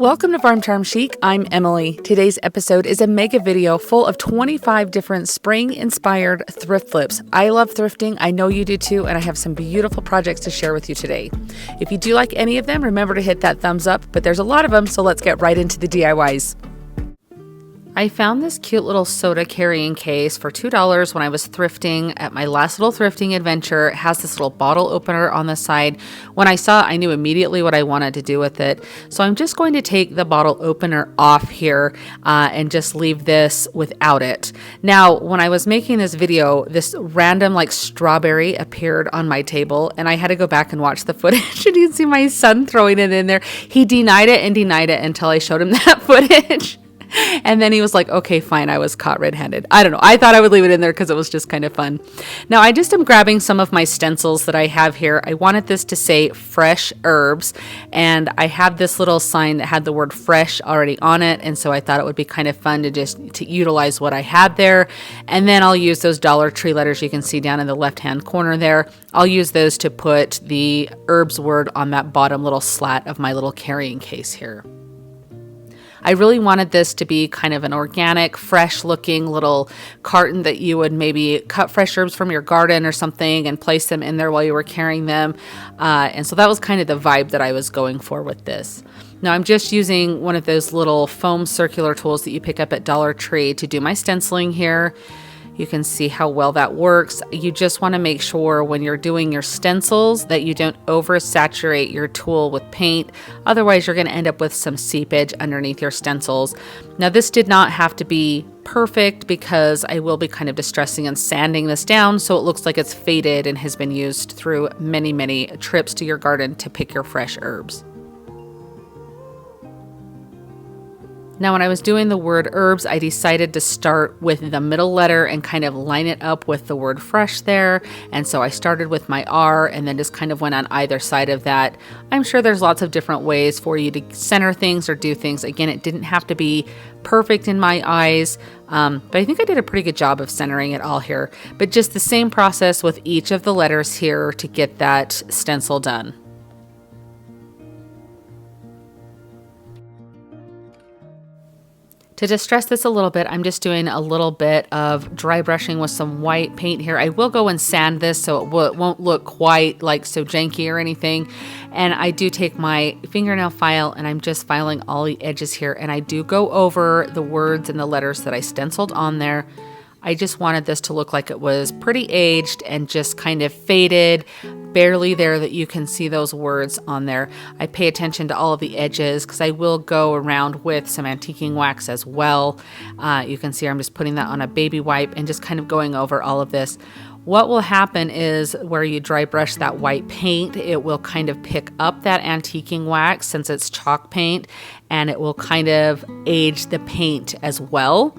Welcome to Farm Charm Chic. I'm Emily. Today's episode is a mega video full of 25 different spring-inspired thrift flips. I love thrifting. I know you do too, and I have some beautiful projects to share with you today. If you do like any of them, remember to hit that thumbs up, but there's a lot of them, so let's get right into the DIYs. I found this cute little soda carrying case for $2 when I was thrifting at my last little thrifting adventure. It has this little bottle opener on the side. When I saw it, I knew immediately what I wanted to do with it. So I'm just going to take the bottle opener off here and just leave this without it. Now, when I was making this video, this random strawberry appeared on my table and I had to go back and watch the footage. And you can see my son throwing it in there. He denied it until I showed him that footage. And then he was like, okay, fine, I was caught red-handed. I don't know. I thought I would leave it in there because it was just kind of fun. Now, I just am grabbing some of my stencils that I have here. I wanted this to say fresh herbs, and I have this little sign that had the word fresh already on it, and so I thought it would be kind of fun to utilize what I had there. And then I'll use those Dollar Tree letters you can see down in the left-hand corner there. I'll use those to put the herbs word on that bottom little slat of my little carrying case here. I really wanted this to be kind of an organic, fresh looking little carton that you would maybe cut fresh herbs from your garden or something and place them in there while you were carrying them. And so that was kind of the vibe that I was going for with this. Now I'm just using one of those little foam circular tools that you pick up at Dollar Tree to do my stenciling here. You can see how well that works. You just want to make sure when you're doing your stencils that you don't oversaturate your tool with paint. Otherwise, you're going to end up with some seepage underneath your stencils. Now, this did not have to be perfect because I will be kind of distressing and sanding this down so it looks like it's faded and has been used through many, many trips to your garden to pick your fresh herbs. Now, when I was doing the word herbs, I decided to start with the middle letter and kind of line it up with the word fresh there. And so I started with my R and then just kind of went on either side of that. I'm sure there's lots of different ways for you to center things or do things. Again, it didn't have to be perfect in my eyes, but I think I did a pretty good job of centering it all here. But just the same process with each of the letters here to get that stencil done. To distress this a little bit, I'm just doing a little bit of dry brushing with some white paint here. I will go and sand this so it won't look quite like so janky or anything. And I do take my fingernail file and I'm just filing all the edges here. And I do go over the words and the letters that I stenciled on there. I just wanted this to look like it was pretty aged and just kind of faded, barely there that you can see those words on there. I pay attention to all of the edges because I will go around with some antiquing wax as well. You can see I'm just putting that on a baby wipe and just kind of going over all of this. What will happen is where you dry brush that white paint, it will kind of pick up that antiquing wax since it's chalk paint, and it will kind of age the paint as well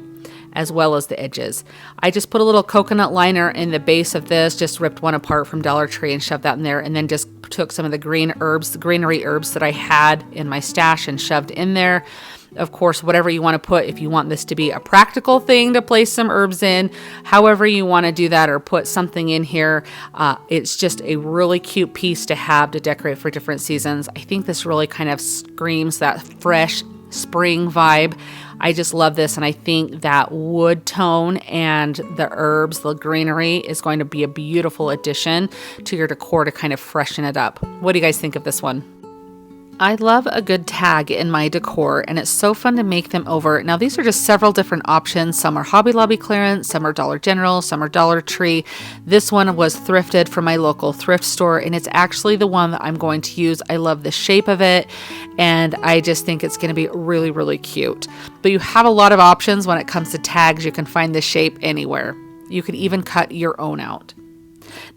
as the edges. I just put a little coconut liner in the base of this, just ripped one apart from Dollar Tree and shoved that in there, and then just took some of the greenery herbs that I had in my stash and shoved in there. Of course, whatever you want to put, if you want this to be a practical thing to place some herbs in, however you want to do that or put something in here, it's just a really cute piece to have to decorate for different seasons. I think this really kind of screams that fresh spring vibe. I just love this, and I think that wood tone and the herbs, the greenery, is going to be a beautiful addition to your decor to kind of freshen it up. What do you guys think of this one? I love a good tag in my decor, and it's so fun to make them over. Now, these are just several different options. Some are Hobby Lobby clearance, some are Dollar General, some are Dollar Tree. This one was thrifted from my local thrift store, and it's actually the one that I'm going to use. I love the shape of it, and I just think it's going to be really, really cute. But you have a lot of options when it comes to tags. You can find the shape anywhere. You can even cut your own out.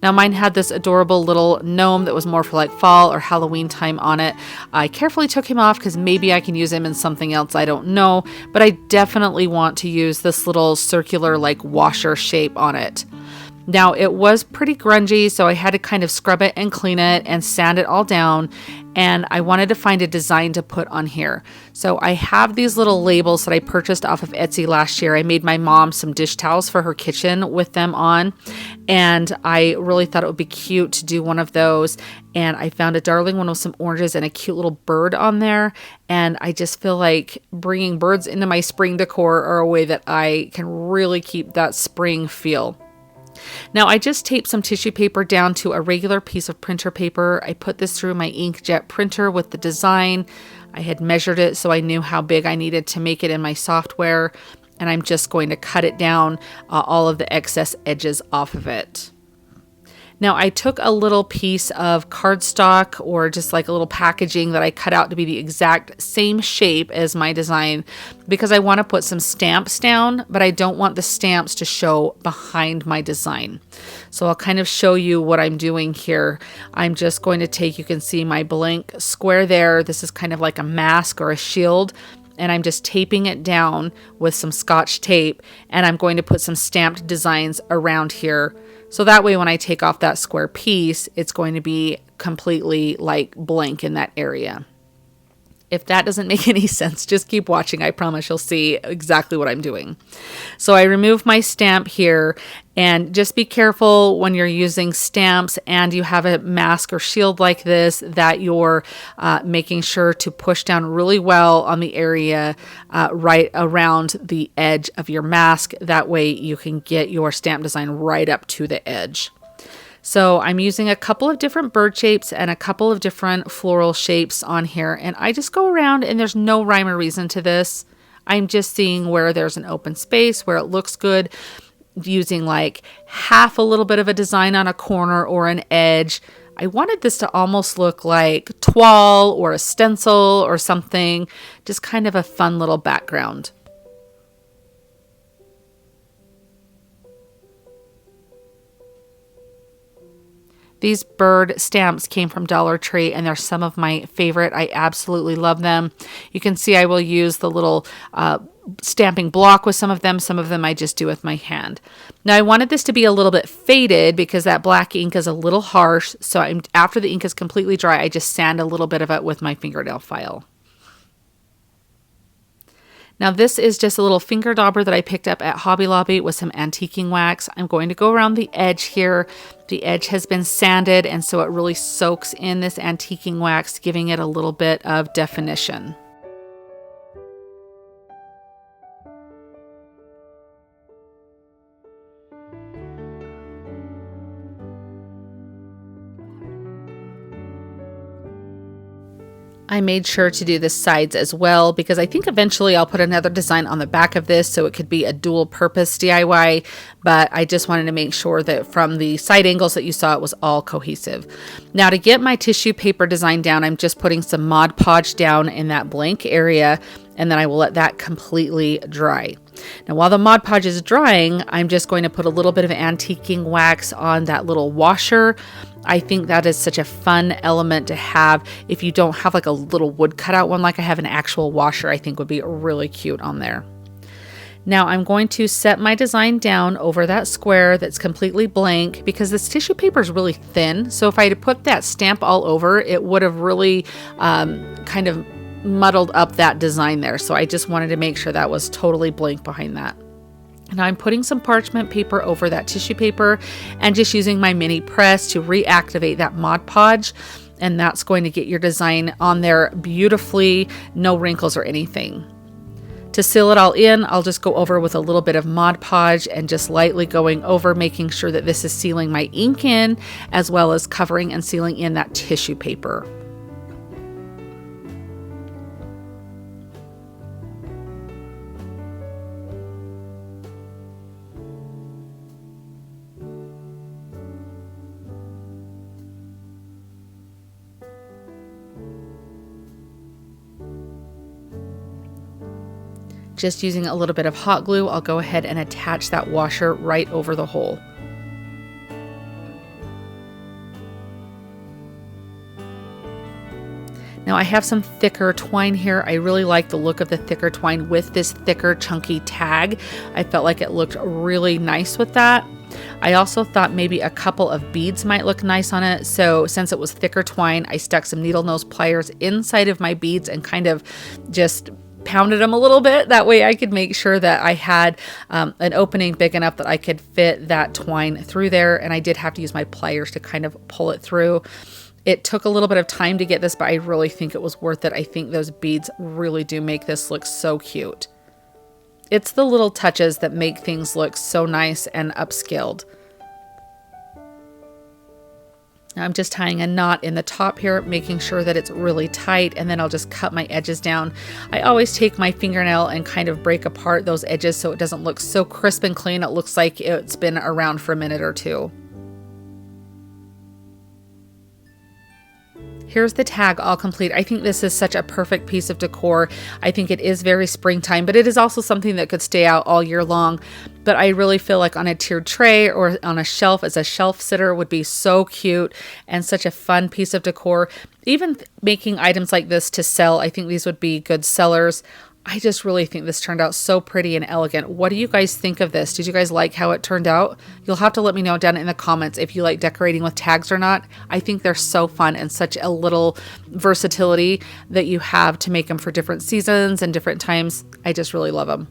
Now mine had this adorable little gnome that was more for like fall or Halloween time on it. I carefully took him off because maybe I can use him in something else, I don't know, but I definitely want to use this little circular like washer shape on it. Now it was pretty grungy, so I had to kind of scrub it and clean it and sand it all down. and I wanted to find a design to put on here. So I have these little labels that I purchased off of Etsy last year. I made my mom some dish towels for her kitchen with them on, and I really thought it would be cute to do one of those. And I found a darling one with some oranges and a cute little bird on there. And I just feel like bringing birds into my spring decor are a way that I can really keep that spring feel. Now I just taped some tissue paper down to a regular piece of printer paper. I put this through my inkjet printer with the design. I had measured it so I knew how big I needed to make it in my software. And I'm just going to cut it down, all of the excess edges off of it. Now I took a little piece of cardstock or just like a little packaging that I cut out to be the exact same shape as my design because I want to put some stamps down, but I don't want the stamps to show behind my design. So I'll kind of show you what I'm doing here. I'm just going to take, you can see my blank square there. This is kind of like a mask or a shield. And I'm just taping it down with some Scotch tape, and I'm going to put some stamped designs around here. So that way when I take off that square piece, it's going to be completely like blank in that area. If that doesn't make any sense, just keep watching. I promise you'll see exactly what I'm doing. So I remove my stamp here, and just be careful when you're using stamps and you have a mask or shield like this that you're making sure to push down really well on the area right around the edge of your mask. That way you can get your stamp design right up to the edge. So I'm using a couple of different bird shapes and a couple of different floral shapes on here. And I just go around, and there's no rhyme or reason to this. I'm just seeing where there's an open space, where it looks good, using like half a little bit of a design on a corner or an edge. I wanted this to almost look like toile or a stencil or something, just kind of a fun little background. These bird stamps came from Dollar Tree, and they're some of my favorite. I absolutely love them. You can see I will use the little stamping block with some of them. Some of them I just do with my hand. Now I wanted this to be a little bit faded because that black ink is a little harsh. So after the ink is completely dry, I just sand a little bit of it with my fingernail file. Now this is just a little finger dauber that I picked up at Hobby Lobby with some antiquing wax. I'm going to go around the edge here. The edge has been sanded, and so it really soaks in this antiquing wax, giving it a little bit of definition. I made sure to do the sides as well because I think eventually I'll put another design on the back of this so it could be a dual purpose DIY, but I just wanted to make sure that from the side angles that you saw, it was all cohesive. Now to get my tissue paper design down, I'm just putting some Mod Podge down in that blank area, and then I will let that completely dry. Now while the Mod Podge is drying, I'm just going to put a little bit of antiquing wax on that little washer. I think that is such a fun element to have. If you don't have like a little wood cutout one like I have, an actual washer I think would be really cute on there. Now I'm going to set my design down over that square that's completely blank because this tissue paper is really thin. So if I had put that stamp all over, it would have really kind of muddled up that design there. So I just wanted to make sure that was totally blank behind that. Now I'm putting some parchment paper over that tissue paper and just using my mini press to reactivate that Mod Podge. And that's going to get your design on there beautifully, no wrinkles or anything. To seal it all in, I'll just go over with a little bit of Mod Podge and just lightly going over, making sure that this is sealing my ink in, as well as covering and sealing in that tissue paper. Just using a little bit of hot glue, I'll go ahead and attach that washer right over the hole. Now I have some thicker twine here. I really like the look of the thicker twine with this thicker chunky tag. I felt like it looked really nice with that. I also thought maybe a couple of beads might look nice on it. So since it was thicker twine, I stuck some needle nose pliers inside of my beads and kind of just pounded them a little bit. That way I could make sure that I had an opening big enough that I could fit that twine through there. And I did have to use my pliers to kind of pull it through. It took a little bit of time to get this, but I really think it was worth it. I think those beads really do make this look so cute. It's the little touches that make things look so nice and upscaled. Now I'm just tying a knot in the top here, making sure that it's really tight, and then I'll just cut my edges down. I always take my fingernail and kind of break apart those edges so it doesn't look so crisp and clean. It looks like it's been around for a minute or two. Here's the tag all complete. I think this is such a perfect piece of decor. I think it is very springtime, but it is also something that could stay out all year long. But I really feel like on a tiered tray or on a shelf as a shelf sitter would be so cute and such a fun piece of decor. Even making items like this to sell, I think these would be good sellers. I just really think this turned out so pretty and elegant. What do you guys think of this? Did you guys like how it turned out? You'll have to let me know down in the comments if you like decorating with tags or not. I think they're so fun and such a little versatility that you have to make them for different seasons and different times. I just really love them.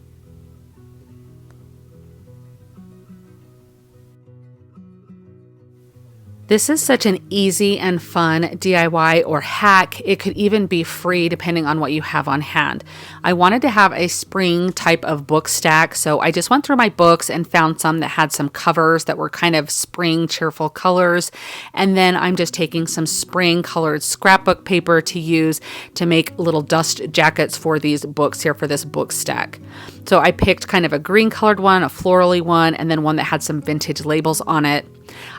This is such an easy and fun DIY or hack. It could even be free depending on what you have on hand. I wanted to have a spring type of book stack, so I just went through my books and found some that had some covers that were kind of spring cheerful colors. And then I'm just taking some spring colored scrapbook paper to use to make little dust jackets for these books here for this book stack. So I picked kind of a green colored one, a florally one, and then one that had some vintage labels on it.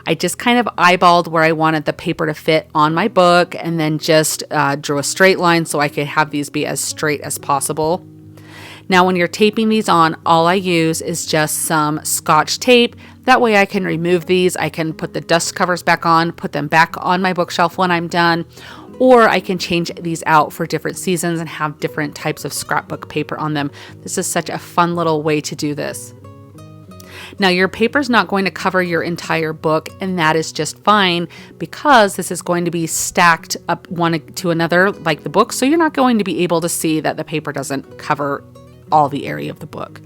I just kind of eyeballed where I wanted the paper to fit on my book and then just drew a straight line so I could have these be as straight as possible. Now when you're taping these on, all I use is just some Scotch tape. That way I can remove these. I can put the dust covers back on, put them back on my bookshelf when I'm done, or I can change these out for different seasons and have different types of scrapbook paper on them. This is such a fun little way to do this. Now your paper's not going to cover your entire book, and that is just fine because this is going to be stacked up one to another like the book, so you're not going to be able to see that the paper doesn't cover all the area of the book.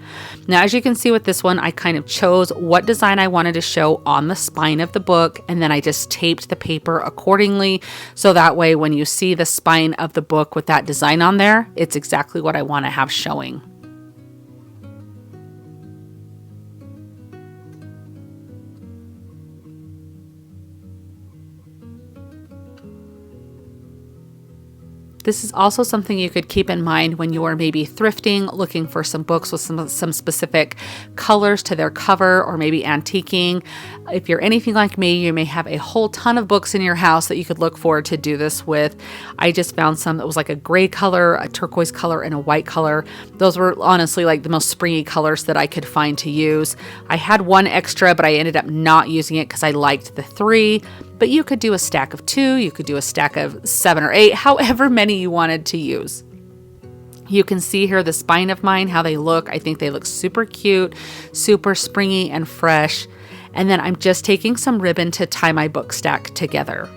Now as you can see with this one, I kind of chose what design I wanted to show on the spine of the book, and then I just taped the paper accordingly so that way when you see the spine of the book with that design on there, it's exactly what I want to have showing. This is also something you could keep in mind when you are maybe thrifting, looking for some books with some specific colors to their cover, or maybe antiquing. If you're anything like me, you may have a whole ton of books in your house that you could look for to do this with. I just found some that was like a gray color, a turquoise color, and a white color. Those were honestly like the most springy colors that I could find to use. I had one extra, but I ended up not using it because I liked the 3. But you could do a stack of 2, you could do a stack of 7 or 8, however many you wanted to use. You can see here the spine of mine, how they look. I think they look super cute, super springy and fresh. And then I'm just taking some ribbon to tie my book stack together.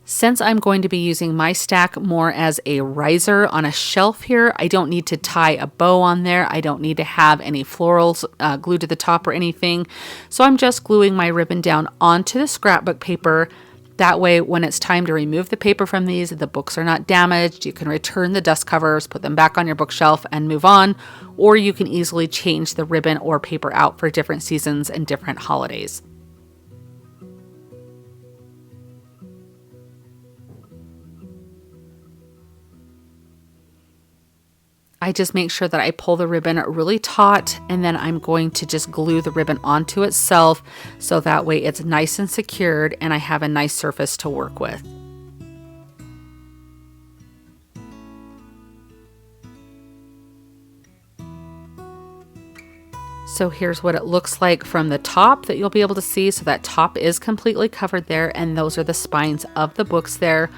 Since I'm going to be using my stack more as a riser on a shelf here, I don't need to tie a bow on there. I don't need to have any florals glued to the top or anything. So I'm just gluing my ribbon down onto the scrapbook paper. That way, when it's time to remove the paper from these, the books are not damaged. You can return the dust covers, put them back on your bookshelf and move on, or you can easily change the ribbon or paper out for different seasons and different holidays. I just make sure that I pull the ribbon really taut, and then I'm going to just glue the ribbon onto itself so that way it's nice and secured and I have a nice surface to work with. So here's what it looks like from the top that you'll be able to see. So that top is completely covered there, and those are the spines of the books there.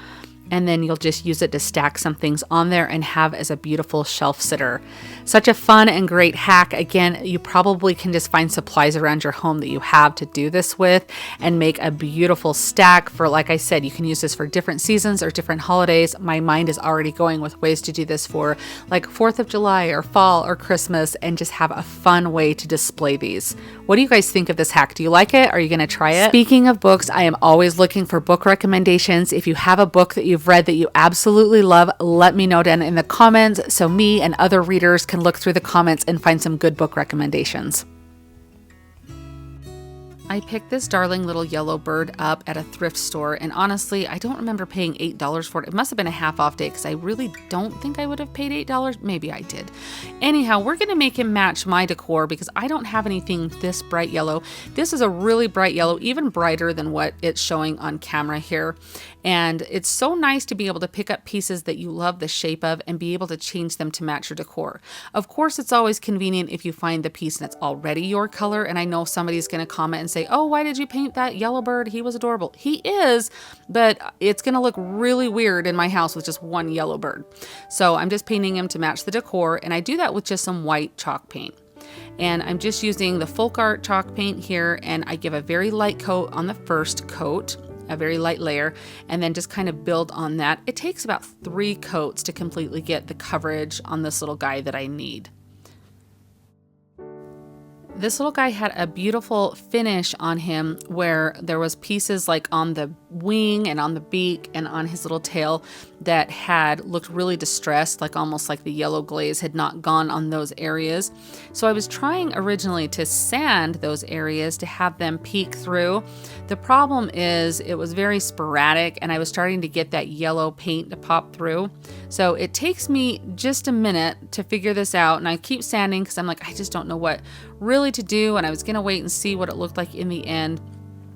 and then you'll just use it to stack some things on there and have as a beautiful shelf sitter. Such a fun and great hack. Again, you probably can just find supplies around your home that you have to do this with and make a beautiful stack for, like I said, you can use this for different seasons or different holidays. My mind is already going with ways to do this for like 4th of July or fall or Christmas, and just have a fun way to display these. What do you guys think of this hack? Do you like it? Are you going to try it? Speaking of books, I am always looking for book recommendations. If you have a book that you've read that you absolutely love, let me know down in the comments so me and other readers can look through the comments and find some good book recommendations. I picked this darling little yellow bird up at a thrift store, and honestly, I don't remember paying $8 for it. It must have been a half off day because I really don't think I would have paid $8. Maybe I did. Anyhow, we're going to make him match my decor because I don't have anything this bright yellow. This is a really bright yellow, even brighter than what it's showing on camera here. And it's so nice to be able to pick up pieces that you love the shape of and be able to change them to match your decor. Of course, it's always convenient if you find the piece and it's already your color. And I know somebody's going to comment and say, oh, why did you paint that yellow bird? He was adorable. He is, but it's going to look really weird in my house with just one yellow bird. So I'm just painting him to match the decor. And I do that with just some white chalk paint. And I'm just using the folk art chalk paint here, and I give a very light coat on the first coat, a very light layer, and then just kind of build on that. It takes about 3 coats to completely get the coverage on this little guy that I need. This little guy had a beautiful finish on him where there was pieces like on the wing and on the beak and on his little tail that had looked really distressed, like almost like the yellow glaze had not gone on those areas. So I was trying originally to sand those areas to have them peek through. The problem is it was very sporadic and I was starting to get that yellow paint to pop through. So it takes me just a minute to figure this out, and I keep sanding because I'm like, I just don't know what really to do, and I was going to wait and see what it looked like in the end.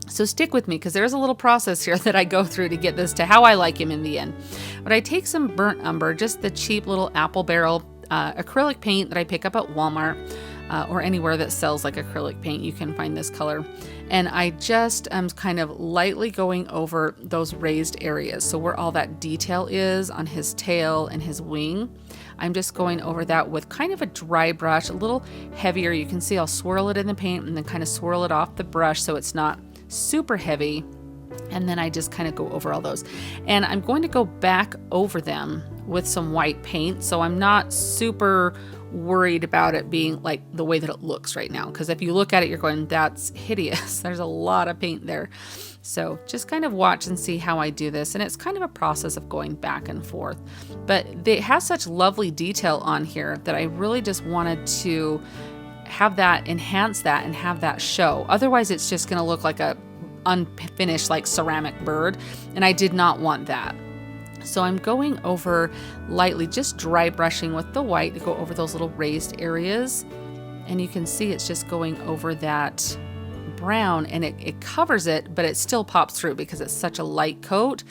So stick with me because there's a little process here that I go through to get this to how I like him in the end. But I take some burnt umber, just the cheap little apple barrel acrylic paint that I pick up at Walmart or anywhere that sells like acrylic paint. You can find this color. And I just am kind of lightly going over those raised areas. So where all that detail is on his tail and his wing, I'm just going over that with kind of a dry brush, a little heavier. You can see I'll swirl it in the paint and then kind of swirl it off the brush so it's not super heavy. And then I just kind of go over all those. And I'm going to go back over them with some white paint. So I'm not super worried about it being like the way that it looks right now. Because if you look at it, you're going, that's hideous. There's a lot of paint there. So just kind of watch and see how I do this. And it's kind of a process of going back and forth. But it has such lovely detail on here that I really just wanted to have that, enhance that, and have that show. Otherwise, it's just going to look like a unfinished like ceramic bird. And I did not want that. So I'm going over lightly, just dry brushing with the white to go over those little raised areas. And you can see it's just going over that brown, and it covers it, but it still pops through because it's such a light coat,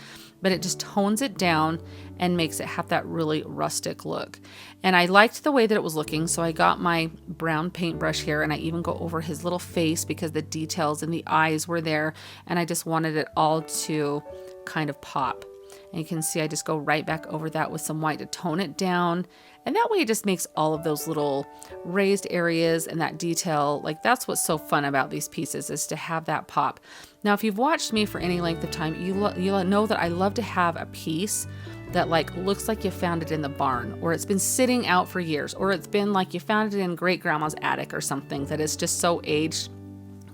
but it just tones it down and makes it have that really rustic look. And I liked the way that it was looking, so I got my brown paintbrush here, and I even go over his little face because the details in the eyes were there, and I just wanted it all to kind of pop. And you can see I just go right back over that with some white to tone it down. And that way it just makes all of those little raised areas and that detail, like that's what's so fun about these pieces, is to have that pop. Now, if you've watched me for any length of time, you'll know that I love to have a piece that like looks like you found it in the barn, or it's been sitting out for years, or it's been like you found it in great grandma's attic or something that is just so aged.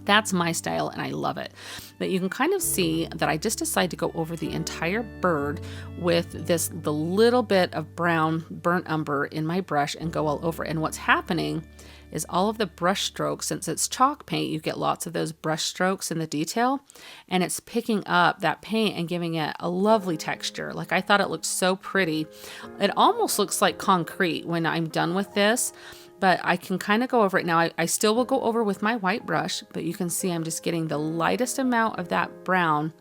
That's my style and I love it. But you can kind of see that I just decided to go over the entire bird with the little bit of brown burnt umber in my brush and go all over. And what's happening is all of the brush strokes, since it's chalk paint, you get lots of those brush strokes in the detail, and it's picking up that paint and giving it a lovely texture. Like I thought it looked so pretty. It almost looks like concrete when I'm done with this. But I can kind of go over it now. I still will go over with my white brush, but you can see I'm just getting the lightest amount of that brown.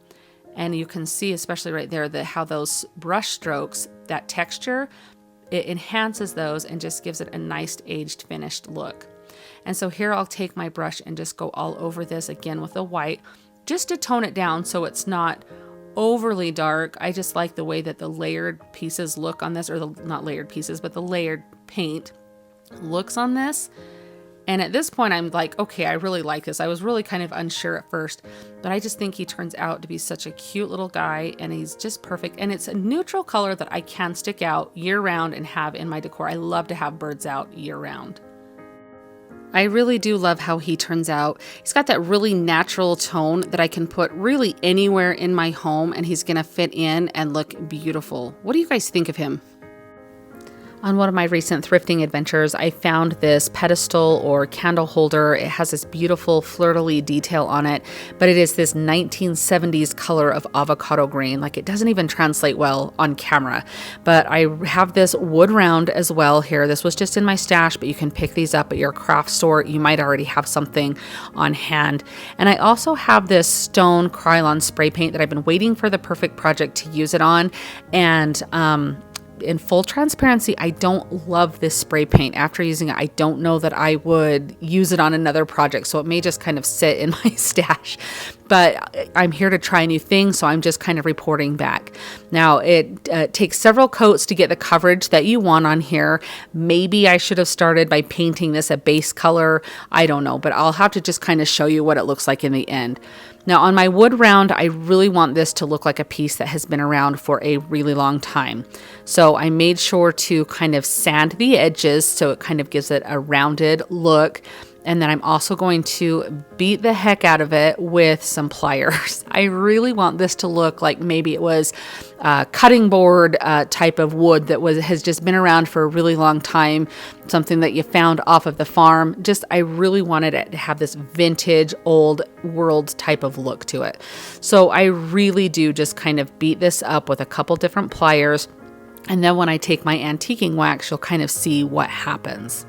And you can see, especially right there, how those brush strokes, that texture, it enhances those and just gives it a nice aged finished look. And so here I'll take my brush and just go all over this again with the white, just to tone it down so it's not overly dark. I just like the way that the layered pieces look on this, or the not layered pieces, but the layered paint looks on this. And at this point, I'm like, okay, I really like this. I was really kind of unsure at first, but I just think he turns out to be such a cute little guy, and he's just perfect. And it's a neutral color that I can stick out year round and have in my decor. I love to have birds out year round. I really do love how he turns out. He's got that really natural tone that I can put really anywhere in my home, and he's gonna fit in and look beautiful. What do you guys think of him? On one of my recent thrifting adventures, I found this pedestal or candle holder. It has this beautiful fleur-de-lis detail on it, but it is this 1970s color of avocado green. Like, it doesn't even translate well on camera. But I have this wood round as well here. This was just in my stash, but you can pick these up at your craft store. You might already have something on hand. And I also have this stone Krylon spray paint that I've been waiting for the perfect project to use it on. And in full transparency, I don't love this spray paint. After using it, I don't know that I would use it on another project, so it may just kind of sit in my stash. But I'm here to try a new thing, so I'm just kind of reporting back. Now, it takes several coats to get the coverage that you want on here. Maybe I should have started by painting this a base color. I don't know, but I'll have to just kind of show you what it looks like in the end. Now, on my wood round, I really want this to look like a piece that has been around for a really long time. So I made sure to kind of sand the edges so it kind of gives it a rounded look. And then I'm also going to beat the heck out of it with some pliers. I really want this to look like maybe it was a cutting board type of wood that has just been around for a really long time, something that you found off of the farm. I really wanted it to have this vintage, old world type of look to it. So I really do just kind of beat this up with a couple different pliers. And then when I take my antiquing wax, you'll kind of see what happens.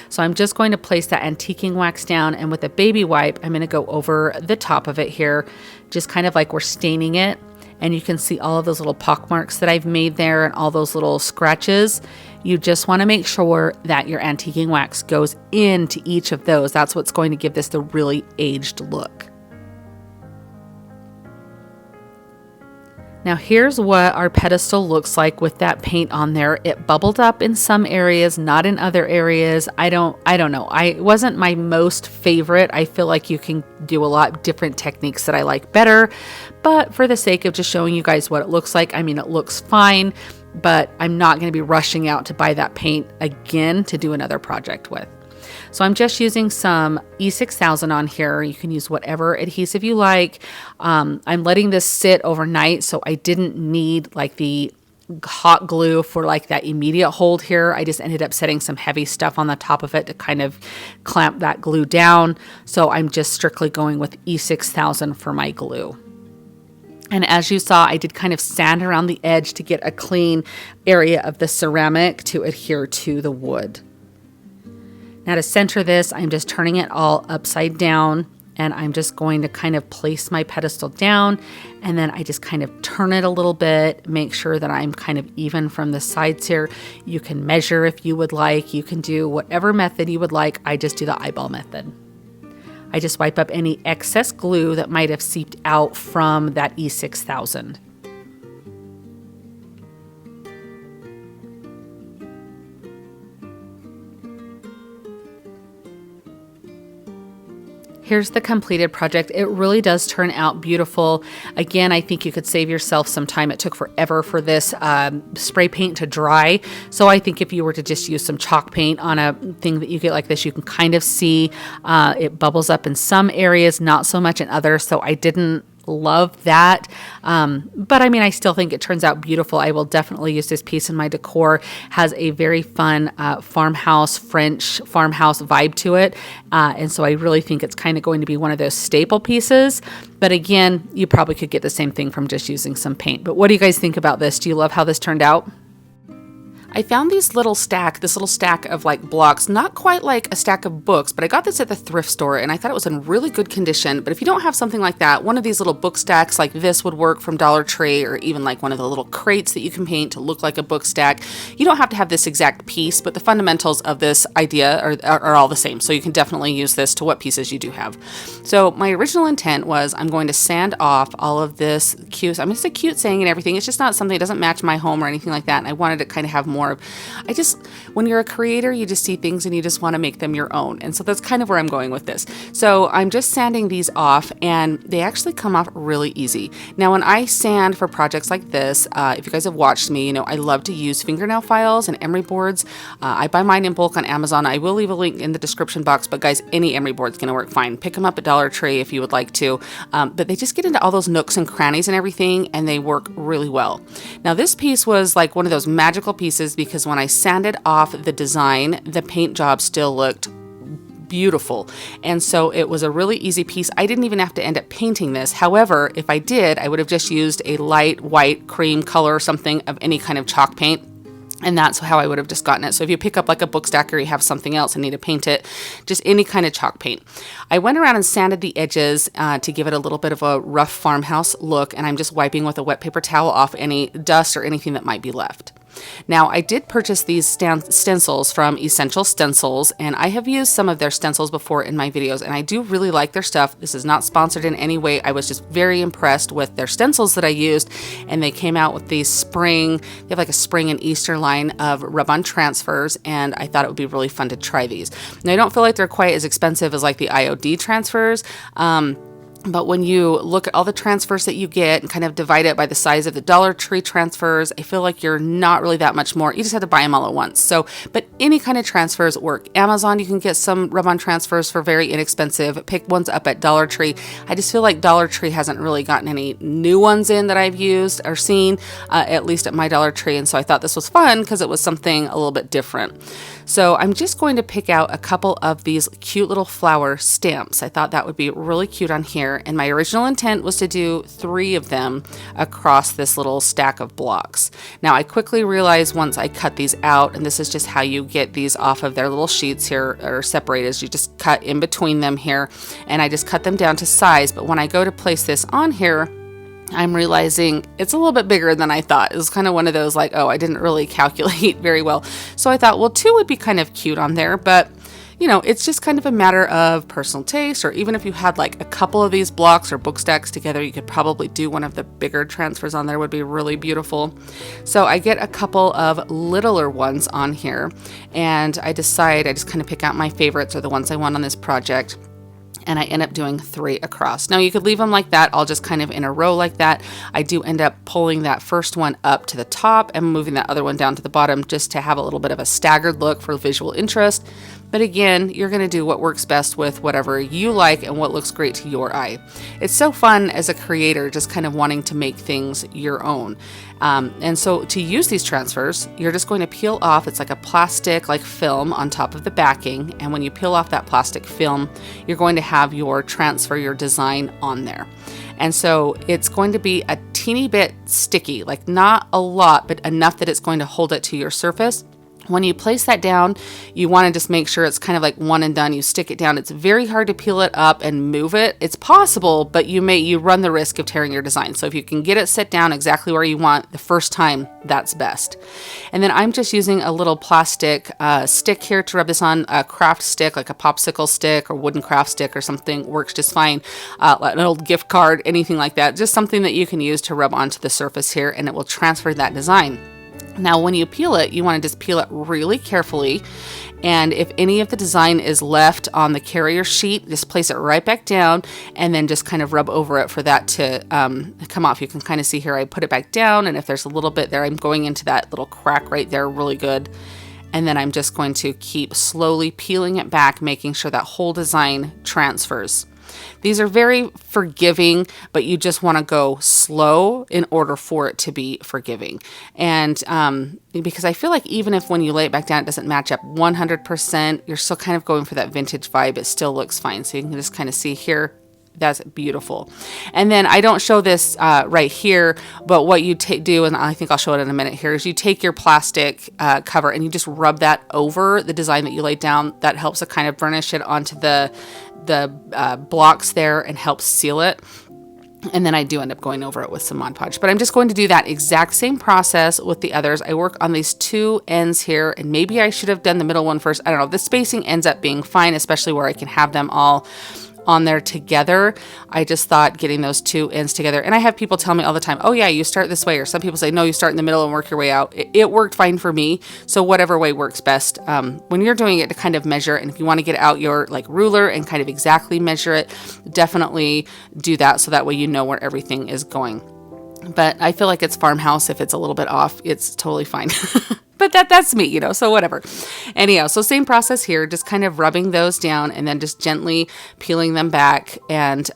So I'm just going to place that antiquing wax down, and with a baby wipe, I'm going to go over the top of it here, just kind of like we're staining it. And you can see all of those little pock marks that I've made there and all those little scratches. You just want to make sure that your antiquing wax goes into each of those. That's what's going to give this the really aged look. Now here's what our pedestal looks like with that paint on there. It bubbled up in some areas, not in other areas. I don't know. It wasn't my most favorite. I feel like you can do a lot different techniques that I like better, but for the sake of just showing you guys what it looks like, I mean, it looks fine, but I'm not going to be rushing out to buy that paint again to do another project with. So I'm just using some E6000 on here. You can use whatever adhesive you like. I'm letting this sit overnight, so I didn't need like the hot glue for like that immediate hold here. I just ended up setting some heavy stuff on the top of it to kind of clamp that glue down. So I'm just strictly going with E6000 for my glue. And as you saw, I did kind of sand around the edge to get a clean area of the ceramic to adhere to the wood. Now to center this, I'm just turning it all upside down, and I'm just going to kind of place my pedestal down, and then I just kind of turn it a little bit, make sure that I'm kind of even from the sides here. You can measure if you would like. You can do whatever method you would like. I just do the eyeball method. I just wipe up any excess glue that might have seeped out from that E6000. Here's the completed project. It really does turn out beautiful. Again, I think you could save yourself some time. It took forever for this spray paint to dry. So I think if you were to just use some chalk paint on a thing that you get like this, you can kind of see it bubbles up in some areas, not so much in others. So I didn't love that. But I mean, I still think it turns out beautiful. I will definitely use this piece in my decor. Has a very fun farmhouse, French farmhouse vibe to it. And so I really think it's kind of going to be one of those staple pieces. But again, you probably could get the same thing from just using some paint. But what do you guys think about this? Do you love how this turned out? I found this little stack of like blocks, not quite like a stack of books, but I got this at the thrift store and I thought it was in really good condition. But if you don't have something like that, one of these little book stacks like this would work from Dollar Tree, or even like one of the little crates that you can paint to look like a book stack. You don't have to have this exact piece, but the fundamentals of this idea are all the same. So you can definitely use this to what pieces you do have. So my original intent was I'm going to sand off all of this cute, I mean, it's a cute saying and everything. It's just not something that doesn't match my home or anything like that. And I wanted to kind of have more of, when you're a creator, you just see things and you just want to make them your own. And so that's kind of where I'm going with this. So I'm just sanding these off and they actually come off really easy. Now, when I sand for projects like this, if you guys have watched me, you know, I love to use fingernail files and emery boards. I buy mine in bulk on Amazon. I will leave a link in the description box, but guys, any emery board's going to work fine. Pick them up at Dollar Tree if you would like to. But they just get into all those nooks and crannies and everything, and they work really well. Now, this piece was like one of those magical pieces because when I sanded off the design, the paint job still looked beautiful. And so it was a really easy piece. I didn't even have to end up painting this. However, if I did, I would have just used a light white cream color or something of any kind of chalk paint. And that's how I would have just gotten it. So if you pick up like a book stack or you have something else and need to paint it, just any kind of chalk paint. I went around and sanded the edges to give it a little bit of a rough farmhouse look. And I'm just wiping with a wet paper towel off any dust or anything that might be left. Now, I did purchase these stencils from Essential Stencils, and I have used some of their stencils before in my videos, and I do really like their stuff. This is not sponsored in any way. I was just very impressed with their stencils that I used, and they came out with these they have like a spring and Easter line of rub-on transfers, and I thought it would be really fun to try these. Now, I don't feel like they're quite as expensive as like the IOD transfers, but when you look at all the transfers that you get and kind of divide it by the size of the Dollar Tree transfers, I feel like you're not really that much more. You just have to buy them all at once. So, but any kind of transfers work. Amazon, you can get some rub-on transfers for very inexpensive. Pick ones up at Dollar Tree. I just feel like Dollar Tree hasn't really gotten any new ones in that I've used or seen, at least at my Dollar Tree. And so I thought this was fun because it was something a little bit different. So I'm just going to pick out a couple of these cute little flower stamps. I thought that would be really cute on here. And my original intent was to do 3 of them across this little stack of blocks. Now I quickly realized once I cut these out, and this is just how you get these off of their little sheets here or separated, you just cut in between them here. And I just cut them down to size. But when I go to place this on here, I'm realizing it's a little bit bigger than I thought. It was kind of one of those like, oh, I didn't really calculate very well. So I thought, well, 2 would be kind of cute on there, but you know, it's just kind of a matter of personal taste, or even if you had like a couple of these blocks or book stacks together, you could probably do one of the bigger transfers on there, would be really beautiful. So I get a couple of littler ones on here, and I just kind of pick out my favorites or the ones I want on this project. And I end up doing 3 across. Now you could leave them like that, all just kind of in a row like that. I do end up pulling that first one up to the top and moving that other one down to the bottom just to have a little bit of a staggered look for visual interest. But again, you're going to do what works best with whatever you like and what looks great to your eye. It's so fun as a creator, just kind of wanting to make things your own. And so to use these transfers, you're just going to peel off, it's like a plastic like film on top of the backing. And when you peel off that plastic film, you're going to have your transfer, your design on there. And so it's going to be a teeny bit sticky, like not a lot, but enough that it's going to hold it to your surface. When you place that down, you want to just make sure it's kind of like one and done. You stick it down. It's very hard to peel it up and move it. It's possible, but you run the risk of tearing your design. So if you can get it set down exactly where you want the first time, that's best. And then I'm just using a little plastic stick here to rub this on. A craft stick, like a popsicle stick or wooden craft stick or something, works just fine. Like an old gift card, anything like that. Just something that you can use to rub onto the surface here, and it will transfer that design. Now, when you peel it, you want to just peel it really carefully. And if any of the design is left on the carrier sheet, just place it right back down and then just kind of rub over it for that to come off. You can kind of see here, I put it back down. And if there's a little bit there, I'm going into that little crack right there really good. And then I'm just going to keep slowly peeling it back, making sure that whole design transfers. These are very forgiving, but you just want to go slow in order for it to be forgiving. And because I feel like even if when you lay it back down, it doesn't match up 100%, you're still kind of going for that vintage vibe. It still looks fine. So you can just kind of see here, That's beautiful. And then I don't show this right here, but what you do, and I think I'll show it in a minute here, is you take your plastic cover and you just rub that over the design that you laid down. That helps to kind of burnish it onto the blocks there and helps seal it. And then I do end up going over it with some Mod Podge. But I'm just going to do that exact same process with the others. I work on these two ends here, and maybe I should have done the middle one first. I don't know. The spacing ends up being fine, especially where I can have them all on there together. I just thought getting those two ends together, and I have people tell me all the time, oh yeah, you start this way, or some people say, no, you start in the middle and work your way out. It worked fine for me, so whatever way works best. When you're doing it to kind of measure, and if you want to get out your like ruler and kind of exactly measure it, definitely do that, so that way you know where everything is going. But I feel like it's Farmhouse. If it's a little bit off, it's totally fine. But that's me, so whatever. Anyhow, so same process here, just kind of rubbing those down and then just gently peeling them back. And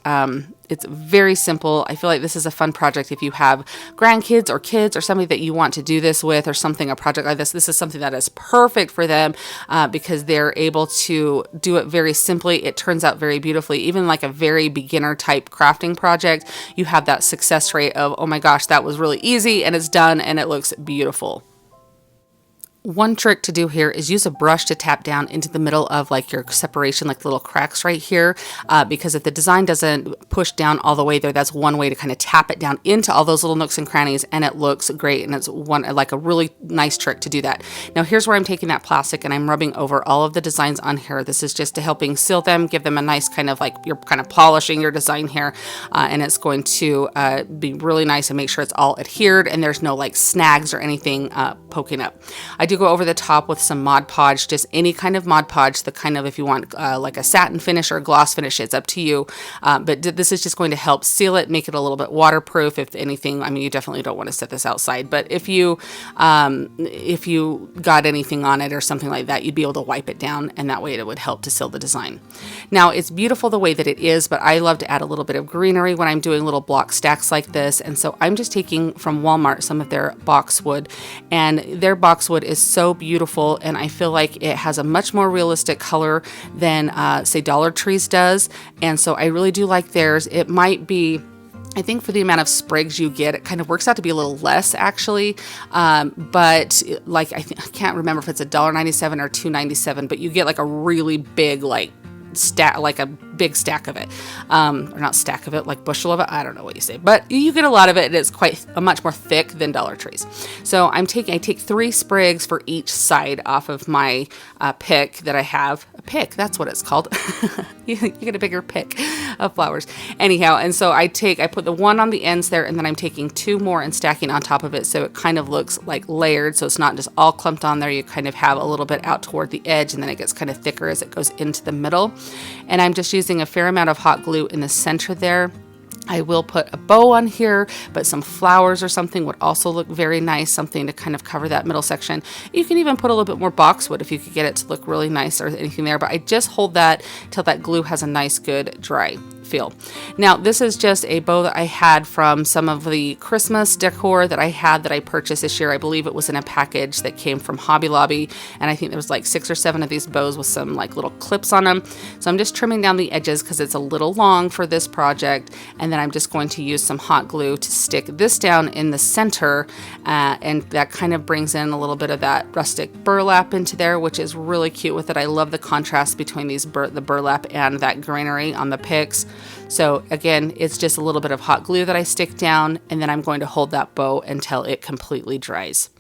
it's very simple. I feel like this is a fun project if you have grandkids or kids or somebody that you want to do this with, or something, a project like this. This is something that is perfect for them because they're able to do it very simply. It turns out very beautifully. Even like a very beginner type crafting project, you have that success rate of, oh my gosh, that was really easy and it's done and it looks beautiful. One trick to do here is use a brush to tap down into the middle of like your separation, like little cracks right here, because if the design doesn't push down all the way there, that's one way to kind of tap it down into all those little nooks and crannies, and it looks great. And it's like a really nice trick to do that. Now here's where I'm taking that plastic and I'm rubbing over all of the designs on here. This is just to helping seal them, give them a nice kind of like, you're kind of polishing your design here, and it's going to be really nice and make sure it's all adhered and there's no like snags or anything poking up. I do go over the top with some Mod Podge, just any kind of Mod Podge, the kind of, if you want like a satin finish or a gloss finish, it's up to you. But this is just going to help seal it, make it a little bit waterproof. If anything, I mean, you definitely don't want to set this outside, but if you got anything on it or something like that, you'd be able to wipe it down, and that way it would help to seal the design. Now it's beautiful the way that it is, but I love to add a little bit of greenery when I'm doing little block stacks like this. And so I'm just taking from Walmart some of their boxwood, and their boxwood is so beautiful, and I feel like it has a much more realistic color than say Dollar Tree's does, and so I really do like theirs. It might be, I think for the amount of sprigs you get, it kind of works out to be a little less actually, but like I can't remember if it's $1.97 or $2.97, but you get like a really big like stack, like a big stack of it, or not stack of it, like bushel of it, I don't know what you say, but you get a lot of it, and it's quite much more thick than Dollar Tree's. So I take 3 sprigs for each side off of my pick that I have. A pick, that's what it's called. You get a bigger pick of flowers. Anyhow, and so I put the one on the ends there, and then I'm taking 2 more and stacking on top of it, so it kind of looks like layered, so it's not just all clumped on there. You kind of have a little bit out toward the edge, and then it gets kind of thicker as it goes into the middle. And I'm just using a fair amount of hot glue in the center there. I will put a bow on here, but some flowers or something would also look very nice, something to kind of cover that middle section. You can even put a little bit more boxwood if you could get it to look really nice or anything there, but I just hold that till that glue has a nice good dry feel. Now this is just a bow that I had from some of the Christmas decor that I purchased this year. I believe it was in a package that came from Hobby Lobby, and I think there was like 6 or 7 of these bows with some like little clips on them. So I'm just trimming down the edges because it's a little long for this project, and then I'm just going to use some hot glue to stick this down in the center, and that kind of brings in a little bit of that rustic burlap into there, which is really cute with it. I love the contrast between these the burlap and that greenery on the picks. So again, it's just a little bit of hot glue that I stick down, and then I'm going to hold that bow until it completely dries.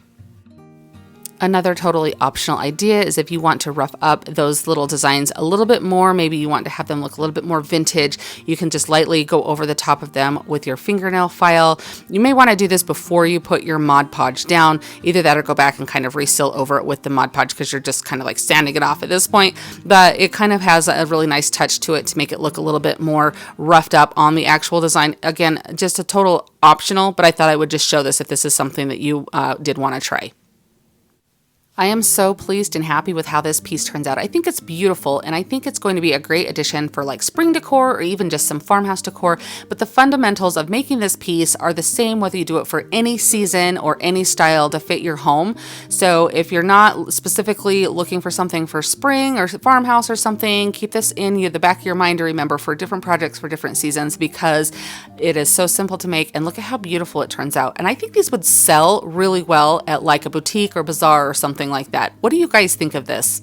Another totally optional idea is if you want to rough up those little designs a little bit more, maybe you want to have them look a little bit more vintage, you can just lightly go over the top of them with your fingernail file. You may want to do this before you put your Mod Podge down, either that or go back and kind of reseal over it with the Mod Podge, because you're just kind of like sanding it off at this point, but it kind of has a really nice touch to it to make it look a little bit more roughed up on the actual design. Again, just a total optional, but I thought I would just show this if this is something that you did want to try. I am so pleased and happy with how this piece turns out. I think it's beautiful, and I think it's going to be a great addition for like spring decor or even just some farmhouse decor. But the fundamentals of making this piece are the same whether you do it for any season or any style to fit your home. So if you're not specifically looking for something for spring or farmhouse or something, keep this in the back of your mind to remember for different projects for different seasons, because it is so simple to make, and look at how beautiful it turns out. And I think these would sell really well at like a boutique or bazaar or something like that. What do you guys think of this?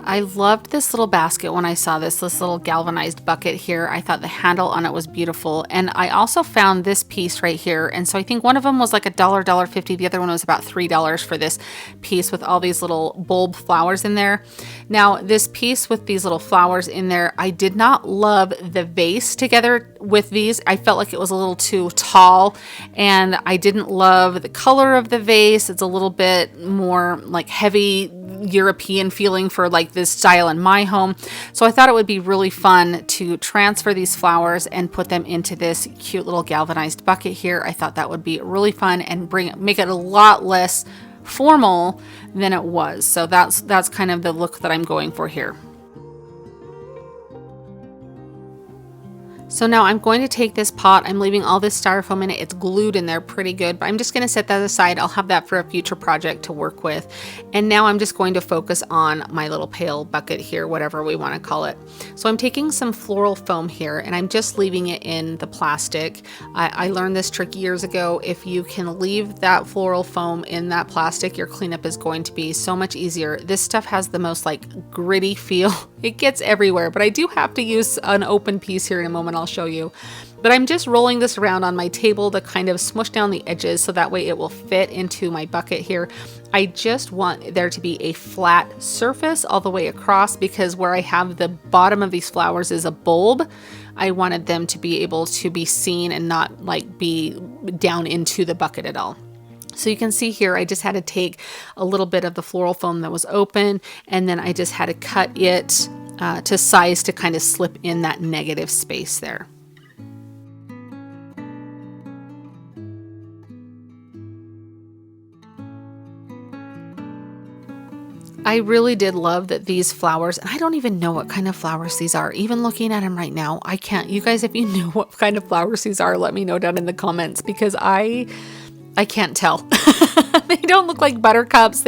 I loved this little basket when I saw this little galvanized bucket here. I thought the handle on it was beautiful. And I also found this piece right here. And so I think one of them was like $1.50. The other one was about $3 for this piece with all these little bulb flowers in there. Now, this piece with these little flowers in there, I did not love the vase together with these. I felt like it was a little too tall, and I didn't love the color of the vase. It's a little bit more like heavy European feeling for like this style in my home. So I thought it would be really fun to transfer these flowers and put them into this cute little galvanized bucket here. I thought that would be really fun and make it a lot less formal than it was. So that's kind of the look that I'm going for here. So now I'm going to take this pot. I'm leaving all this styrofoam in it. It's glued in there pretty good, but I'm just going to set that aside. I'll have that for a future project to work with. And now I'm just going to focus on my little pail bucket here, whatever we want to call it. So I'm taking some floral foam here, and I'm just leaving it in the plastic. I learned this trick years ago. If you can leave that floral foam in that plastic, your cleanup is going to be so much easier. This stuff has the most like gritty feel. It gets everywhere, but I do have to use an open piece here in a moment. I'll show you. But I'm just rolling this around on my table to kind of smush down the edges so that way it will fit into my bucket here. I just want there to be a flat surface all the way across, because where I have the bottom of these flowers is a bulb, I wanted them to be able to be seen and not like be down into the bucket at all. So you can see here, I just had to take a little bit of the floral foam that was open, and then I just had to cut it to size to kind of slip in that negative space there. I really did love that these flowers, and I don't even know what kind of flowers these are. Even looking at them right now, I can't. You guys, if you know what kind of flowers these are, let me know down in the comments, because I can't tell. They don't look like buttercups.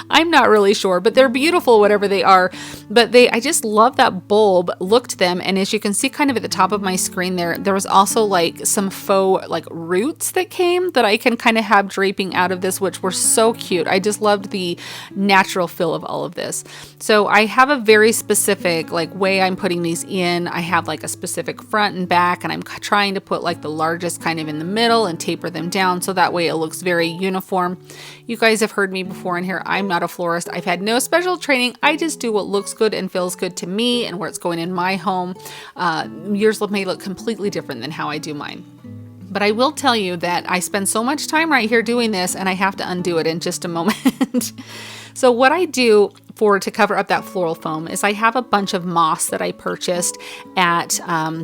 I'm not really sure, but they're beautiful, whatever they are. But I just love that bulb look to them. And as you can see kind of at the top of my screen there was also like some faux like roots that came that I can kind of have draping out of this, which were so cute. I just loved the natural feel of all of this. So I have a very specific like way I'm putting these in. I have like a specific front and back, and I'm trying to put like the largest kind of in the middle and taper them down so that way it looks very uniform. You guys have heard me before in here. I'm not a florist. I've had no special training. I just do what looks good and feels good to me and where it's going in my home. Yours may look completely different than how I do mine. But I will tell you that I spend so much time right here doing this, and I have to undo it in just a moment. So what I do to cover up that floral foam is I have a bunch of moss that I purchased at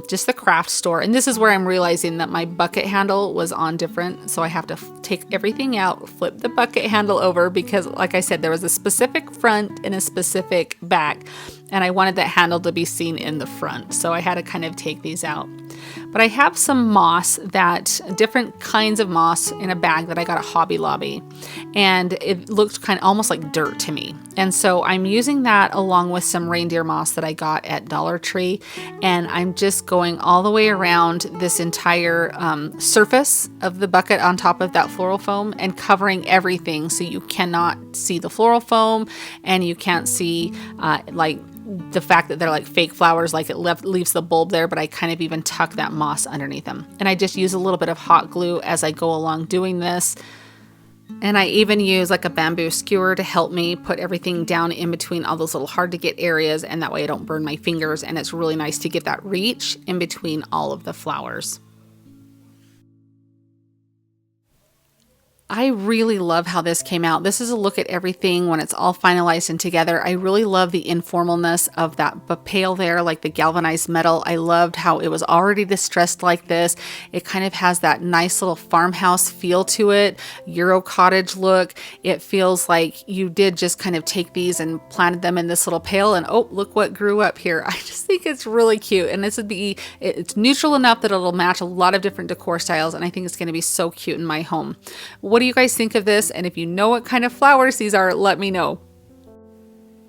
just the craft store. And this is where I'm realizing that my bucket handle was on different. So I have to take everything out, flip the bucket handle over, because like I said, there was a specific front and a specific back, and I wanted that handle to be seen in the front. So I had to kind of take these out. But I have some moss, different kinds of moss in a bag that I got at Hobby Lobby, and it looked kind of almost like dirt to me. And so I'm using that along with some reindeer moss that I got at Dollar Tree, and I'm just going all the way around this entire surface of the bucket on top of that floral foam and covering everything so you cannot see the floral foam and you can't see like the fact that they're like fake flowers, like it leaves the bulb there, but I kind of even tuck that moss underneath them. And I just use a little bit of hot glue as I go along doing this. And I even use like a bamboo skewer to help me put everything down in between all those little hard to get areas, and that way I don't burn my fingers, and it's really nice to get that reach in between all of the flowers. I really love how this came out. This is a look at everything when it's all finalized and together. I really love the informalness of that pail there, like the galvanized metal. I loved how it was already distressed like this. It kind of has that nice little farmhouse feel to it, Euro cottage look. It feels like you did just kind of take these and planted them in this little pail and oh, look what grew up here. I just think it's really cute. And this would be, it's neutral enough that it'll match a lot of different decor styles. And I think it's going to be so cute in my home. What do you guys think of this? And if you know what kind of flowers these are, let me know.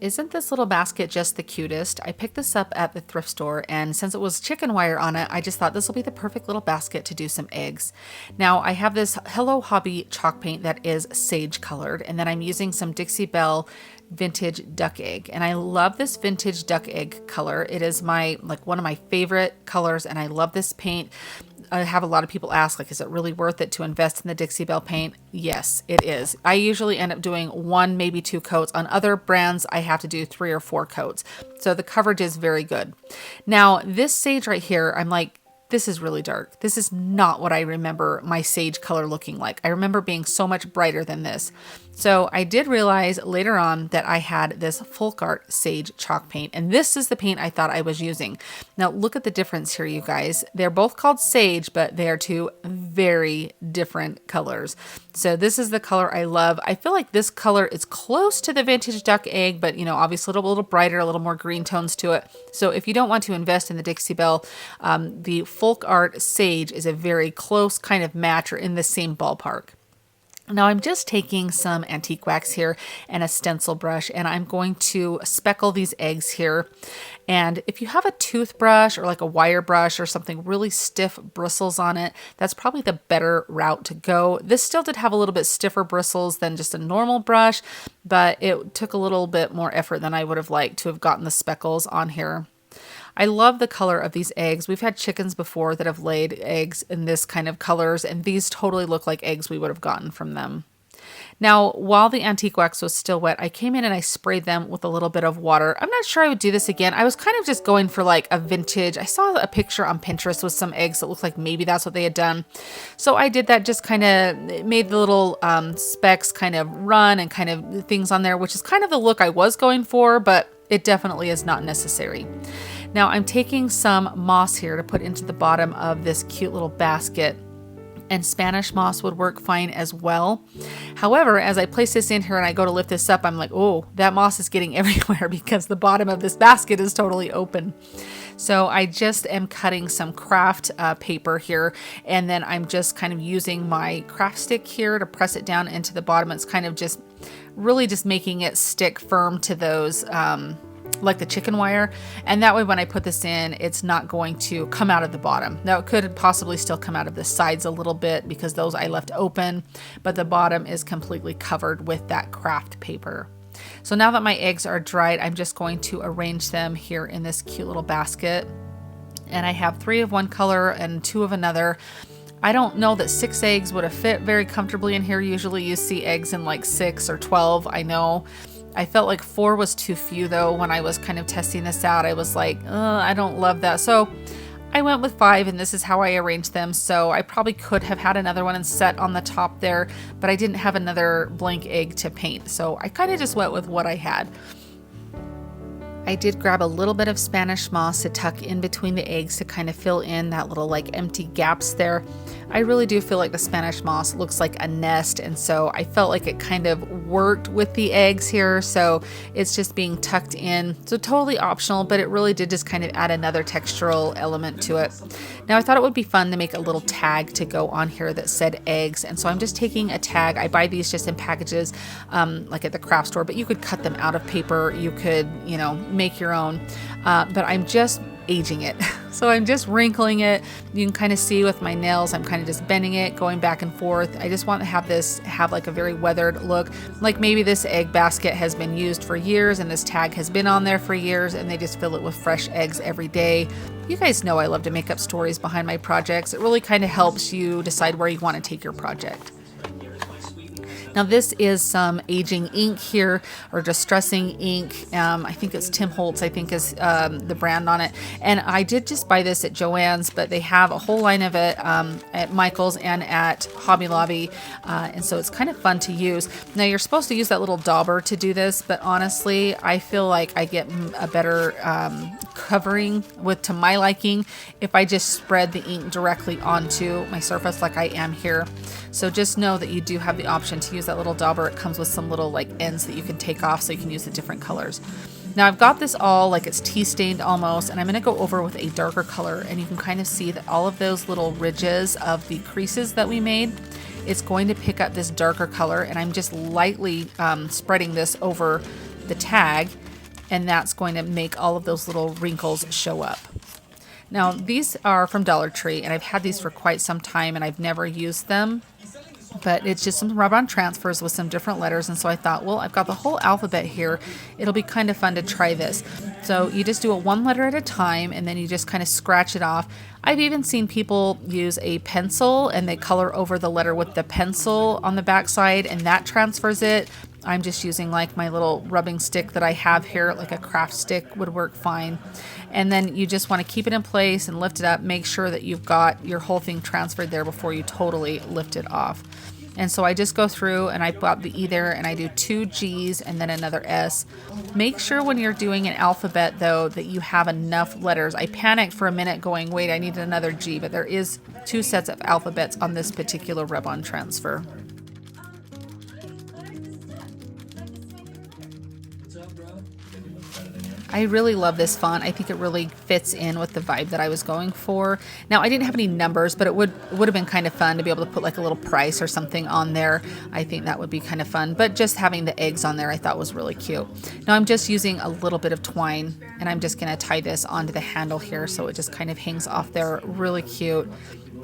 Isn't this little basket just the cutest? I picked this up at the thrift store, and since it was chicken wire on it, I just thought this will be the perfect little basket to do some eggs. Now I have this Hello Hobby chalk paint that is sage colored, and then I'm using some Dixie Belle vintage duck egg, and I love this vintage duck egg color. It is my one of my favorite colors, and I love this paint. I have a lot of people ask, is it really worth it to invest in the Dixie Belle paint? Yes, it is. I usually end up doing 1, maybe 2 coats. On other brands, I have to do 3 or 4 coats. So the coverage is very good. Now, this sage right here, I'm like, this is really dark. This is not what I remember my sage color looking like. I remember being so much brighter than this. So I did realize later on that I had this Folk Art Sage chalk paint, and this is the paint I thought I was using. Now look at the difference here, you guys. They're both called Sage, but they're 2 very different colors. So this is the color I love. I feel like this color is close to the vintage duck egg, but obviously a little brighter, a little more green tones to it. So if you don't want to invest in the Dixie Belle, the Folk Art Sage is a very close kind of match or in the same ballpark. Now I'm just taking some antique wax here and a stencil brush, and I'm going to speckle these eggs here. And if you have a toothbrush or a wire brush or something really stiff bristles on it, that's probably the better route to go. This still did have a little bit stiffer bristles than just a normal brush, but it took a little bit more effort than I would have liked to have gotten the speckles on here. I love the color of these eggs. We've had chickens before that have laid eggs in this kind of colors, and these totally look like eggs we would have gotten from them. Now, while the antique wax was still wet, I came in and I sprayed them with a little bit of water. I'm not sure I would do this again. I was kind of just going for a vintage. I saw a picture on Pinterest with some eggs that looked like maybe that's what they had done. So I did that, just kind of made the little specks kind of run and kind of things on there, which is kind of the look I was going for, but it definitely is not necessary. Now I'm taking some moss here to put into the bottom of this cute little basket, and Spanish moss would work fine as well. However, as I place this in here and I go to lift this up, I'm like, oh, that moss is getting everywhere because the bottom of this basket is totally open. So I just am cutting some craft paper here, and then I'm just kind of using my craft stick here to press it down into the bottom. It's kind of just really just making it stick firm to those like the chicken wire, and that way when I put this in, it's not going to come out of the bottom. Now it could possibly still come out of the sides a little bit because those I left open, but the bottom is completely covered with that craft paper. So now that my eggs are dried, I'm just going to arrange them here in this cute little basket, and I have 3 of one color and 2 of another. I don't know that 6 eggs would have fit very comfortably in here. Usually you see eggs in 6 or 12, I know. I felt like 4 was too few though. When I was kind of testing this out, I was like, I don't love that. So I went with 5, and this is how I arranged them. So I probably could have had another one and set on the top there, but I didn't have another blank egg to paint. So I kind of just went with what I had. I did grab a little bit of Spanish moss to tuck in between the eggs to kind of fill in that little empty gaps there. I really do feel like the Spanish moss looks like a nest, and so I felt like it kind of worked with the eggs here, so it's just being tucked in. So totally optional, but it really did just kind of add another textural element to it. Now I thought it would be fun to make a little tag to go on here that said eggs, and so I'm just taking a tag. I buy these just in packages like at the craft store, but you could cut them out of paper. You could, make your own, but I'm just aging it. So I'm just wrinkling it. You can kind of see with my nails, I'm kind of just bending it, going back and forth. I just want to have this have a very weathered look. Like maybe this egg basket has been used for years and this tag has been on there for years, and they just fill it with fresh eggs every day. You guys know I love to make up stories behind my projects. It really kind of helps you decide where you want to take your project. Now this is some aging ink here, or distressing ink. I think it's Tim Holtz, I think is the brand on it. And I did just buy this at Joann's, but they have a whole line of it at Michael's and at Hobby Lobby. And so it's kind of fun to use. Now you're supposed to use that little dauber to do this, but honestly, I feel like I get a better covering to my liking if I just spread the ink directly onto my surface like I am here. So just know that you do have the option to use that little dauber. It comes with some little like ends that you can take off so you can use the different colors. Now I've got this all like it's tea stained almost, and I'm going to go over with a darker color, and you can kind of see that all of those little ridges of the creases that we made, it's going to pick up this darker color, and I'm just lightly spreading this over the tag, and that's going to make all of those little wrinkles show up. Now these are from Dollar Tree, and I've had these for quite some time and I've never used them, but it's just some rub-on transfers with some different letters. And so I thought, well, I've got the whole alphabet here. It'll be kind of fun to try this. So you just do it one letter at a time, and then you just kind of scratch it off. I've even seen people use a pencil and they color over the letter with the pencil on the back side, and that transfers it. I'm just using like my little rubbing stick that I have here, like a craft stick would work fine. And then you just want to keep it in place and lift it up. Make sure that you've got your whole thing transferred there before you totally lift it off. And so I just go through and I put the E there, and I do 2 G's and then another S. Make sure when you're doing an alphabet though that you have enough letters. I panicked for a minute going, wait, I need another G, but there is 2 sets of alphabets on this particular rub-on transfer. I really love this font. I think it really fits in with the vibe that I was going for. Now, I didn't have any numbers, but it would have been kind of fun to be able to put like a little price or something on there. I think that would be kind of fun. But just having the eggs on there I thought was really cute. Now I'm just using a little bit of twine, and I'm just going to tie this onto the handle here so it just kind of hangs off there. Really cute.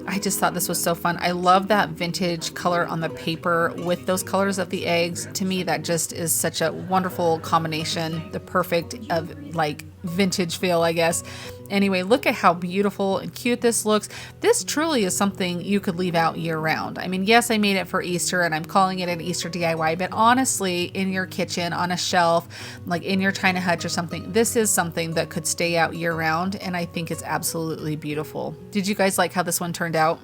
I just thought this was so fun. I love that vintage color on the paper with those colors of the eggs. To me, that just is such a wonderful combination. The perfect of like vintage feel, I guess. Anyway, look at how beautiful and cute this looks. This truly is something you could leave out year round. I mean, yes, I made it for Easter and I'm calling it an Easter DIY, but honestly, in your kitchen, on a shelf, like in your china hutch or something, this is something that could stay out year round, and I think it's absolutely beautiful. Did you guys like how this one turned out?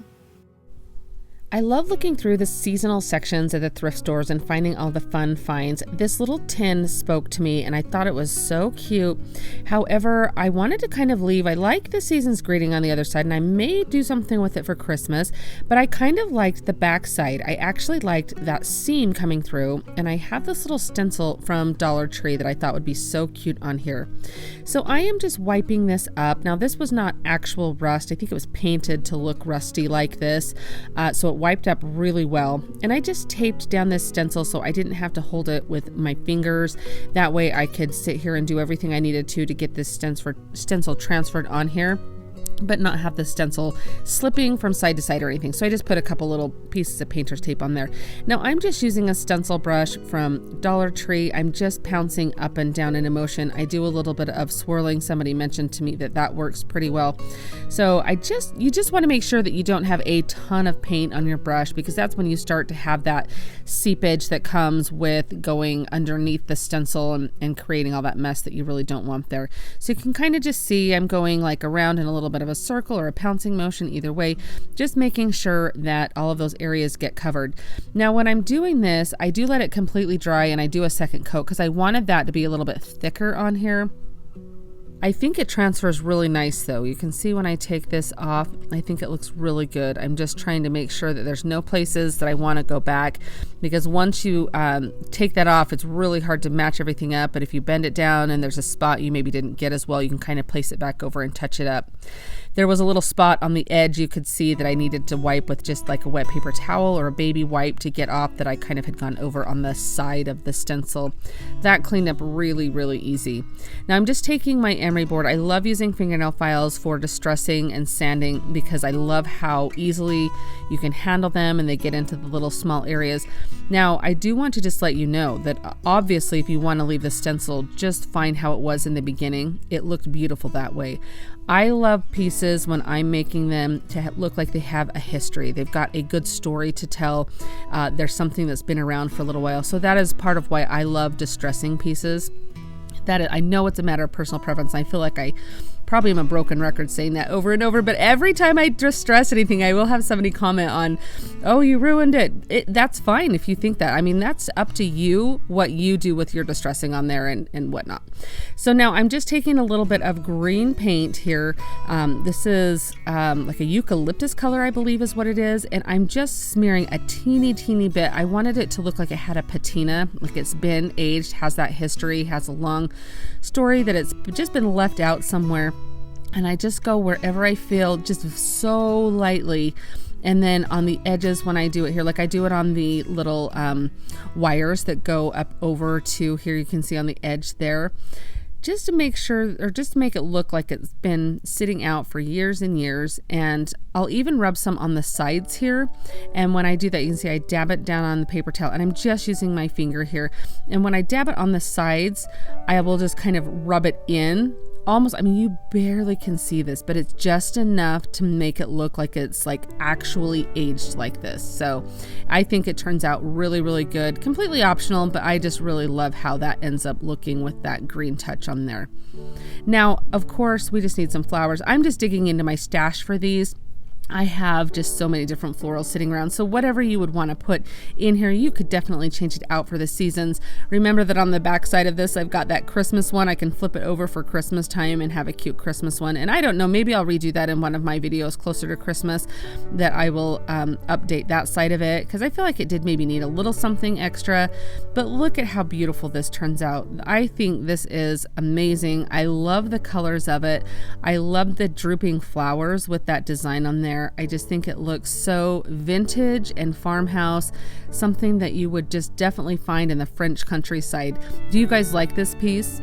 I love looking through the seasonal sections at the thrift stores and finding all the fun finds. This little tin spoke to me and I thought it was so cute. However, I wanted to kind of leave. I like the season's greeting on the other side, and I may do something with it for Christmas, but I kind of liked the back side. I actually liked that seam coming through, and I have this little stencil from Dollar Tree that I thought would be so cute on here. So I am just wiping this up. Now this was not actual rust. I think it was painted to look rusty like this. So it wiped up really well, and I just taped down this stencil so I didn't have to hold it with my fingers. That way I could sit here and do everything I needed to get this stencil transferred on here, but not have the stencil slipping from side to side or anything. So I just put a couple little pieces of painter's tape on there. Now I'm just using a stencil brush from Dollar Tree. I'm just pouncing up and down in a motion. I do a little bit of swirling. Somebody mentioned to me that works pretty well. So you just want to make sure that you don't have a ton of paint on your brush, because that's when you start to have that seepage that comes with going underneath the stencil and creating all that mess that you really don't want there. So you can kind of just see I'm going like around in a little bit of a circle or a pouncing motion, either way, just making sure that all of those areas get covered. Now when I'm doing this, I do let it completely dry and I do a second coat because I wanted that to be a little bit thicker on here. I think it transfers really nice though. You can see when I take this off, I think it looks really good. I'm just trying to make sure that there's no places that I want to go back, because once you take that off, it's really hard to match everything up. But if you bend it down and there's a spot you maybe didn't get as well, you can kind of place it back over and touch it up. There was a little spot on the edge you could see that I needed to wipe with just like a wet paper towel or a baby wipe to get off, that I kind of had gone over on the side of the stencil. That cleaned up really, really easy. Now I'm just taking my emery board. I love using fingernail files for distressing and sanding because I love how easily you can handle them and they get into the little small areas. Now, I do want to just let you know that obviously if you want to leave the stencil, just find how it was in the beginning. It looked beautiful that way. I love pieces when I'm making them to look like they have a history. They've got a good story to tell. There's something that's been around for a little while. So that is part of why I love distressing pieces. I know it's a matter of personal preference. I feel like I probably am a broken record saying that over and over, but every time I distress anything, I will have somebody comment on, oh, you ruined it. That's fine if you think that. I mean, that's up to you, what you do with your distressing on there and whatnot. So now I'm just taking a little bit of green paint here. This is like a eucalyptus color, I believe is what it is. And I'm just smearing a teeny bit. I wanted it to look like it had a patina, like it's been aged, has that history, has a long story that it's just been left out somewhere. And I just go wherever I feel, just so lightly. And then on the edges when I do it here, like I do it on the little wires that go up over to here, you can see on the edge there, just to make sure, or just to make it look like it's been sitting out for years and years. And I'll even rub some on the sides here. And when I do that, you can see I dab it down on the paper towel, and I'm just using my finger here. And when I dab it on the sides, I will just kind of rub it in. Almost, I mean, you barely can see this, but it's just enough to make it look like it's like actually aged like this. So I think it turns out really good. Completely optional, but I just really love how that ends up looking with that green touch on there. Now, of course, we just need some flowers. I'm just digging into my stash for these. I have just so many different florals sitting around. So whatever you would want to put in here, you could definitely change it out for the seasons. Remember that on the back side of this, I've got that Christmas one. I can flip it over for Christmas time and have a cute Christmas one. And I don't know, maybe I'll redo that in one of my videos closer to Christmas, that I will update that side of it, because I feel like it did maybe need a little something extra. But look at how beautiful this turns out. I think this is amazing. I love the colors of it. I love the drooping flowers with that design on there. I just think it looks so vintage and farmhouse, something that you would just definitely find in the French countryside. Do you guys like this piece?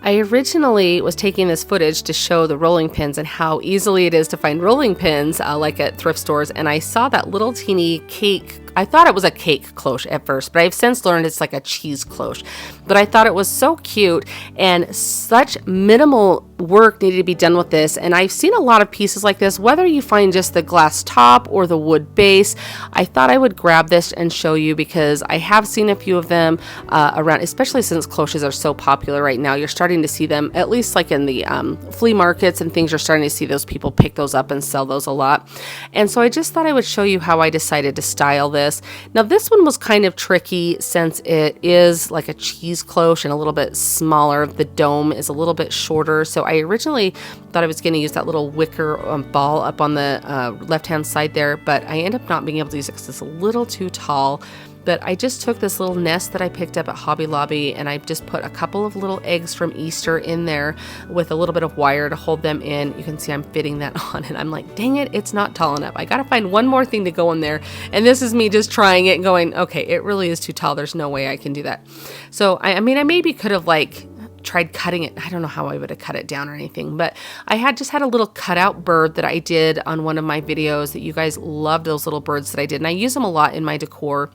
I originally was taking this footage to show the rolling pins and how easily it is to find rolling pins like at thrift stores, and I saw that little teeny cake. I thought it was a cake cloche at first, but I've since learned it's like a cheese cloche. But I thought it was so cute, and such minimal work needed to be done with this. And I've seen a lot of pieces like this, whether you find just the glass top or the wood base. I thought I would grab this and show you because I have seen a few of them around, especially since cloches are so popular right now. You're starting to see them, at least like in the flea markets and things, you're starting to see those people pick those up and sell those a lot. And so I just thought I would show you how I decided to style this. Now this one was kind of tricky since it is like a cheese cloche and a little bit smaller. The dome is a little bit shorter. So I originally thought I was going to use that little wicker ball up on the left-hand side there, but I ended up not being able to use it because it's a little too tall. But I just took this little nest that I picked up at Hobby Lobby, and I just put a couple of little eggs from Easter in there with a little bit of wire to hold them in. You can see I'm fitting that on, and I'm like, dang it, it's not tall enough. I got to find one more thing to go in there. And this is me just trying it and going, okay, it really is too tall. There's no way I can do that. So, I mean, I maybe could have like tried cutting it. I don't know how I would have cut it down or anything, but I had just had a little cutout bird that I did on one of my videos that you guys loved, those little birds that I did. And I use them a lot in my decor.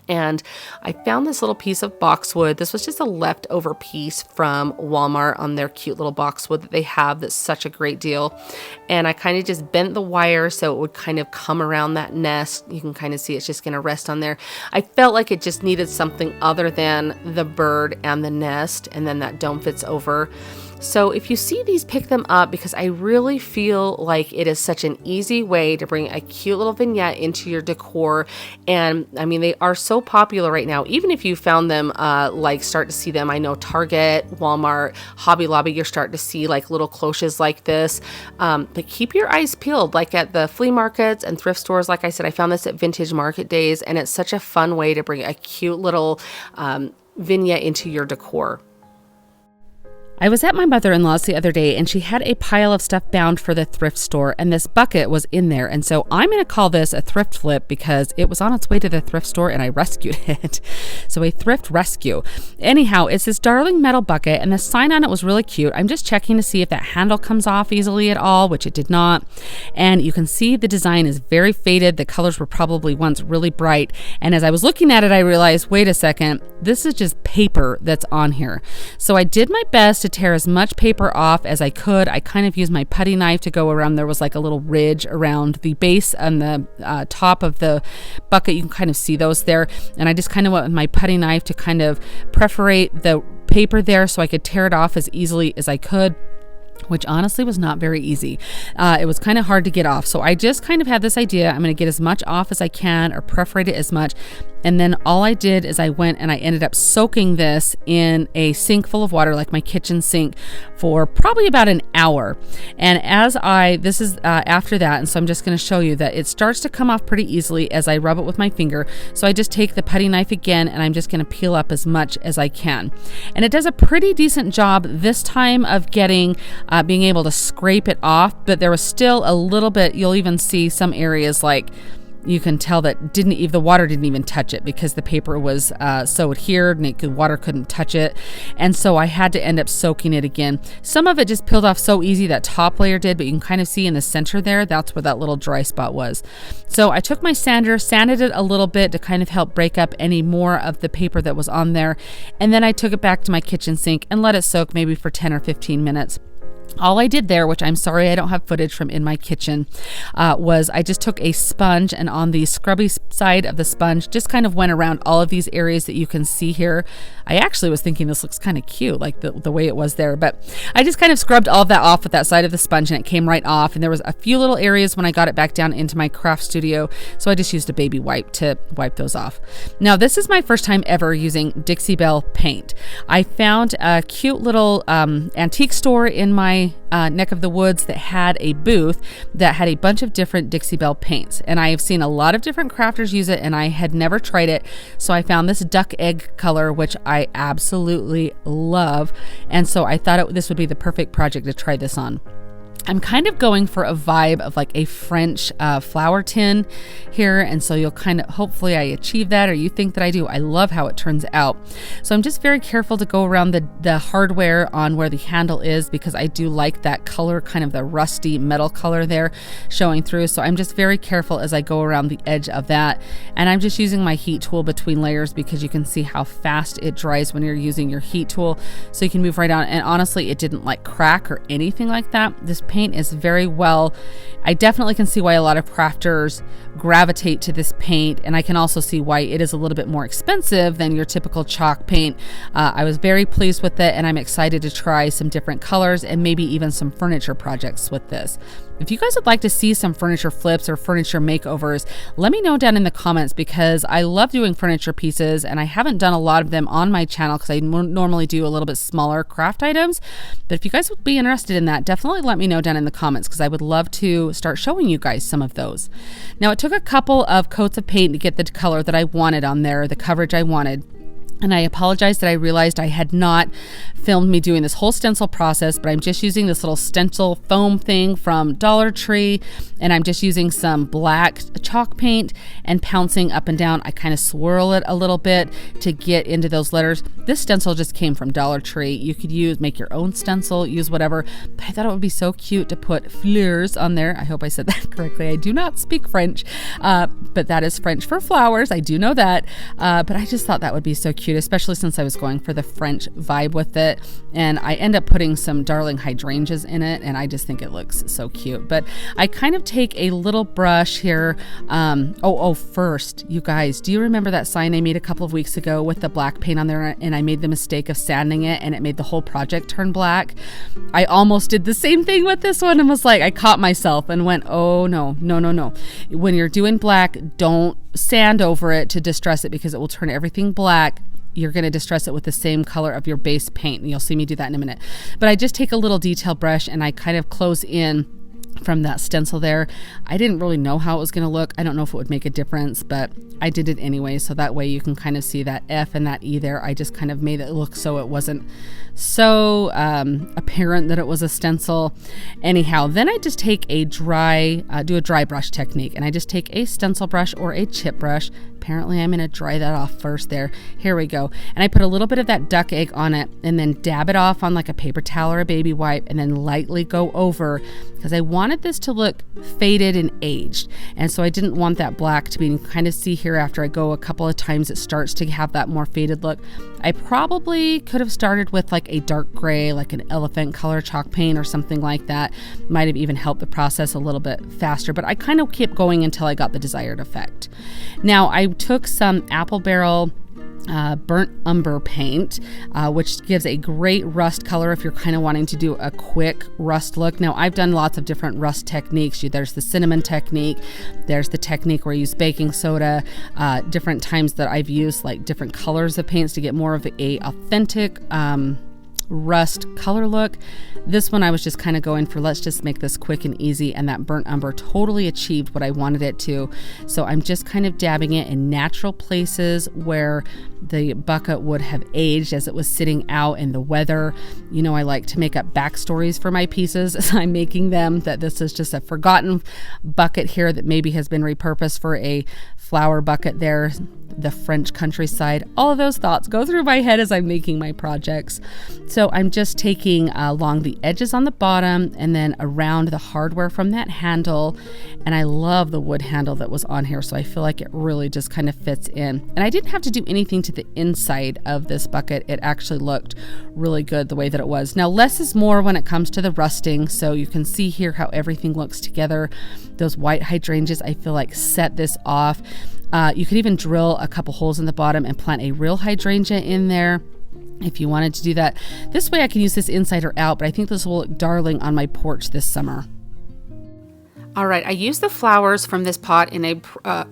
And I found this little piece of boxwood. This was just a leftover piece from Walmart on their cute little boxwood that they have that's such a great deal. And I kind of just bent the wire so it would kind of come around that nest. You can kind of see it's just going to rest on there. I felt like it just needed something other than the bird and the nest, and then that dome fits over. So if you see these, pick them up, because I really feel like it is such an easy way to bring a cute little vignette into your decor. And I mean, they are so popular right now. Even if you found them, like start to see them, I know Target, Walmart, Hobby Lobby, you're starting to see like little cloches like this. But keep your eyes peeled, like at the flea markets and thrift stores. Like I said, I found this at Vintage Market Days, and it's such a fun way to bring a cute little vignette into your decor. I was at my mother-in-law's the other day and she had a pile of stuff bound for the thrift store and this bucket was in there. And so I'm going to call this a thrift flip because it was on its way to the thrift store and I rescued it. So a thrift rescue. Anyhow, it's this darling metal bucket and the sign on it was really cute. I'm just checking to see if that handle comes off easily at all, which it did not. And you can see the design is very faded. The colors were probably once really bright. And as I was looking at it, I realized, wait a second, this is just paper that's on here. So I did my best to tear as much paper off as I could. I kind of used my putty knife to go around. There was like a little ridge around the base and the top of the bucket. You can kind of see those there. And I just kind of went with my putty knife to kind of perforate the paper there so I could tear it off as easily as I could, which honestly was not very easy. It was kind of hard to get off. So I just kind of had this idea, I'm going to get as much off as I can or perforate it as much. And then all I did is I went and I ended up soaking this in a sink full of water, like my kitchen sink, for probably about an hour. And this is after that, and so I'm just going to show you that it starts to come off pretty easily as I rub it with my finger. So I just take the putty knife again and I'm just going to peel up as much as I can. And it does a pretty decent job this time of getting being able to scrape it off, but there was still a little bit. You'll even see some areas like you can tell that the water didn't even touch it because the paper was so adhered and the water couldn't touch it. And so I had to end up soaking it again. Some of it just peeled off so easy, that top layer did, but you can kind of see in the center there, that's where that little dry spot was. So I took my sander, sanded it a little bit to kind of help break up any more of the paper that was on there. And then I took it back to my kitchen sink and let it soak maybe for 10 or 15 minutes. All I did there, which I'm sorry I don't have footage from in my kitchen, was I just took a sponge and on the scrubby side of the sponge, just kind of went around all of these areas that you can see here. I actually was thinking this looks kind of cute, like the way it was there, but I just kind of scrubbed all of that off with that side of the sponge and it came right off. And there was a few little areas when I got it back down into my craft studio, so I just used a baby wipe to wipe those off. Now, this is my first time ever using Dixie Belle paint. I found a cute little antique store in my neck of the woods that had a booth that had a bunch of different Dixie Belle paints, and I have seen a lot of different crafters use it and I had never tried it, so I found this duck egg color, which I absolutely love, and so I thought this would be the perfect project to try this on. I'm kind of going for a vibe of like a French flower tin here, and so you'll kind of, hopefully I achieve that, or you think that I do. I love how it turns out. So I'm just very careful to go around the hardware on where the handle is, because I do like that color, kind of the rusty metal color there showing through. So I'm just very careful as I go around the edge of that, and I'm just using my heat tool between layers because you can see how fast it dries when you're using your heat tool, so you can move right on. And honestly, it didn't like crack or anything like that. This paint is very well. I definitely can see why a lot of crafters gravitate to this paint, and I can also see why it is a little bit more expensive than your typical chalk paint. I was very pleased with it, and I'm excited to try some different colors and maybe even some furniture projects with this. If you guys would like to see some furniture flips or furniture makeovers, let me know down in the comments, because I love doing furniture pieces and I haven't done a lot of them on my channel because I normally do a little bit smaller craft items. But if you guys would be interested in that, definitely let me know down in the comments, because I would love to start showing you guys some of those. Now, it took a couple of coats of paint to get the color that I wanted on there, the coverage I wanted. And I apologize that I realized I had not filmed me doing this whole stencil process, but I'm just using this little stencil foam thing from Dollar Tree, and I'm just using some black chalk paint and pouncing up and down. I kind of swirl it a little bit to get into those letters. This stencil just came from Dollar Tree. You could make your own stencil, use whatever, but I thought it would be so cute to put fleurs on there. I hope I said that correctly. I do not speak French, but that is French for flowers. I do know that, but I just thought that would be so cute, especially since I was going for the French vibe with it. And I end up putting some darling hydrangeas in it, and I just think it looks so cute. But I kind of take a little brush here. First, you guys, do you remember that sign I made a couple of weeks ago with the black paint on there, and I made the mistake of sanding it and it made the whole project turn black? I almost did the same thing with this one and was like, I caught myself and went, oh no. When you're doing black, don't sand over it to distress it, because it will turn everything black. You're going to distress it with the same color of your base paint, and you'll see me do that in a minute. But I just take a little detail brush and I kind of close in from that stencil there. I didn't really know how it was going to look. I don't know if it would make a difference, but I did it anyway. So that way you can kind of see that F and that E there. I just kind of made it look so it wasn't so apparent that it was a stencil. Anyhow, then I just take a do a dry brush technique, and I just take a stencil brush or a chip brush. Apparently I'm going to dry that off first there. Here we go. And I put a little bit of that duck egg on it and then dab it off on like a paper towel or a baby wipe, and then lightly go over, because I wanted this to look faded and aged. And so I didn't want that black to be, you can kind of see here after I go a couple of times, it starts to have that more faded look. I probably could have started with like a dark gray, like an elephant color chalk paint or something like that. Might have even helped the process a little bit faster, but I kind of kept going until I got the desired effect. Now I took some apple barrel burnt umber paint, which gives a great rust color if you're kind of wanting to do a quick rust look. Now I've done lots of different rust techniques. There's the cinnamon technique, there's the technique where you use baking soda, different times that I've used like different colors of paints to get more of a authentic rust color look. This one I was just kind of going for, let's just make this quick and easy, and that burnt umber totally achieved what I wanted it to. So I'm just kind of dabbing it in natural places where the bucket would have aged as it was sitting out in the weather. You know, I like to make up backstories for my pieces as I'm making them, that this is just a forgotten bucket here that maybe has been repurposed for a flower bucket there, the French countryside. All of those thoughts go through my head as I'm making my projects. So I'm just taking along the edges on the bottom and then around the hardware from that handle. And I love the wood handle that was on here, so I feel like it really just kind of fits in. And I didn't have to do anything to the inside of this bucket. It actually looked really good the way that it was. Now less is more when it comes to the rusting, so you can see here how everything looks together. Those white hydrangeas I feel like set this off. You could even drill a couple holes in the bottom and plant a real hydrangea in there if you wanted to do that. This way I can use this inside or out, but I think this will look darling on my porch this summer. All right, I used the flowers from this pot in a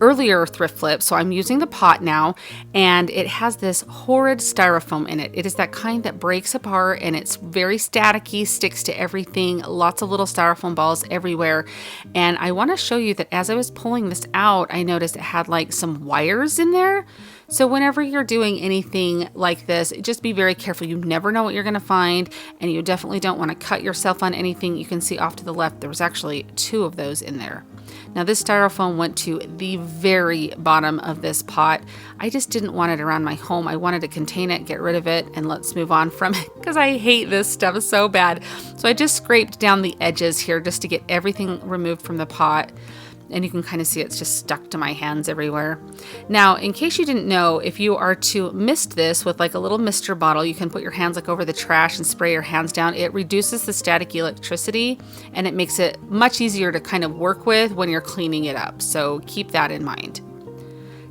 earlier thrift flip, so I'm using the pot now, and it has this horrid styrofoam in it. It is that kind that breaks apart, and it's very staticky, sticks to everything, lots of little styrofoam balls everywhere. And I want to show you that as I was pulling this out, I noticed it had like some wires in there. So whenever you're doing anything like this, just be very careful. You never know what you're going to find, and you definitely don't want to cut yourself on anything. You can see off to the left, there was actually 2 of those in there. Now this styrofoam went to the very bottom of this pot. I just didn't want it around my home. I wanted to contain it, get rid of it, and let's move on from it because I hate this stuff so bad. So I just scraped down the edges here just to get everything removed from the pot. And you can kind of see it's just stuck to my hands everywhere. Now, in case you didn't know, if you are to mist this with like a little mister bottle, you can put your hands like over the trash and spray your hands down. It reduces the static electricity, and it makes it much easier to kind of work with when you're cleaning it up. So keep that in mind.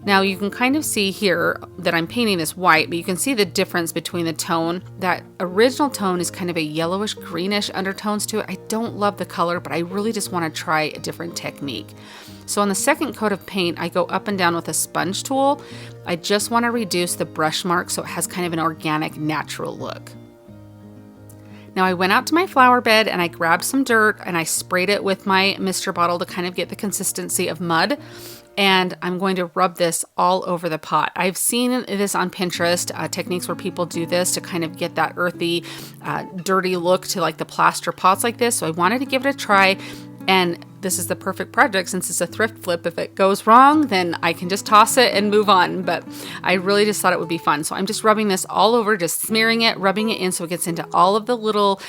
Now you can kind of see here that I'm painting this white, but you can see the difference between the tone. That original tone is kind of a yellowish greenish undertones to it. I don't love the color, but I really just want to try a different technique. So on the second coat of paint, I go up and down with a sponge tool. I just want to reduce the brush mark so it has kind of an organic, natural look. Now I went out to my flower bed and I grabbed some dirt and I sprayed it with my mister bottle to kind of get the consistency of mud. And I'm going to rub this all over the pot. I've seen this on Pinterest, techniques where people do this to kind of get that earthy, dirty look to like the plaster pots like this. So I wanted to give it a try. And this is the perfect project since it's a thrift flip. If it goes wrong, then I can just toss it and move on. But I really just thought it would be fun. So I'm just rubbing this all over, just smearing it, rubbing it in so it gets into all of the little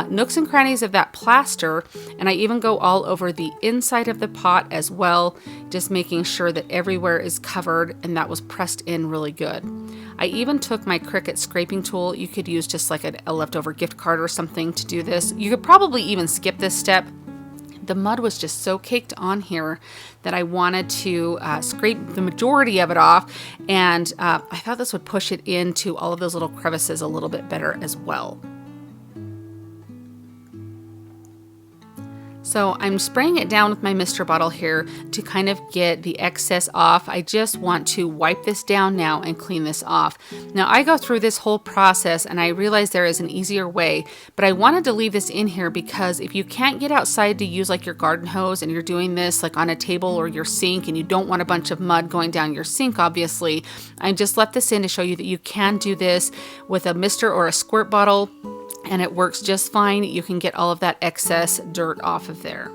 nooks and crannies of that plaster. And I even go all over the inside of the pot as well, just making sure that everywhere is covered and that was pressed in really good. I even took my Cricut scraping tool. You could use just like a leftover gift card or something to do this. You could probably even skip this step. The mud was just so caked on here that I wanted to scrape the majority of it off, and I thought this would push it into all of those little crevices a little bit better as well. So I'm spraying it down with my mister bottle here to kind of get the excess off. I just want to wipe this down now and clean this off. Now I go through this whole process and I realize there is an easier way, but I wanted to leave this in here because if you can't get outside to use like your garden hose and you're doing this like on a table or your sink and you don't want a bunch of mud going down your sink, obviously, I just left this in to show you that you can do this with a mister or a squirt bottle, and it works just fine. You can get all of that excess dirt off of there.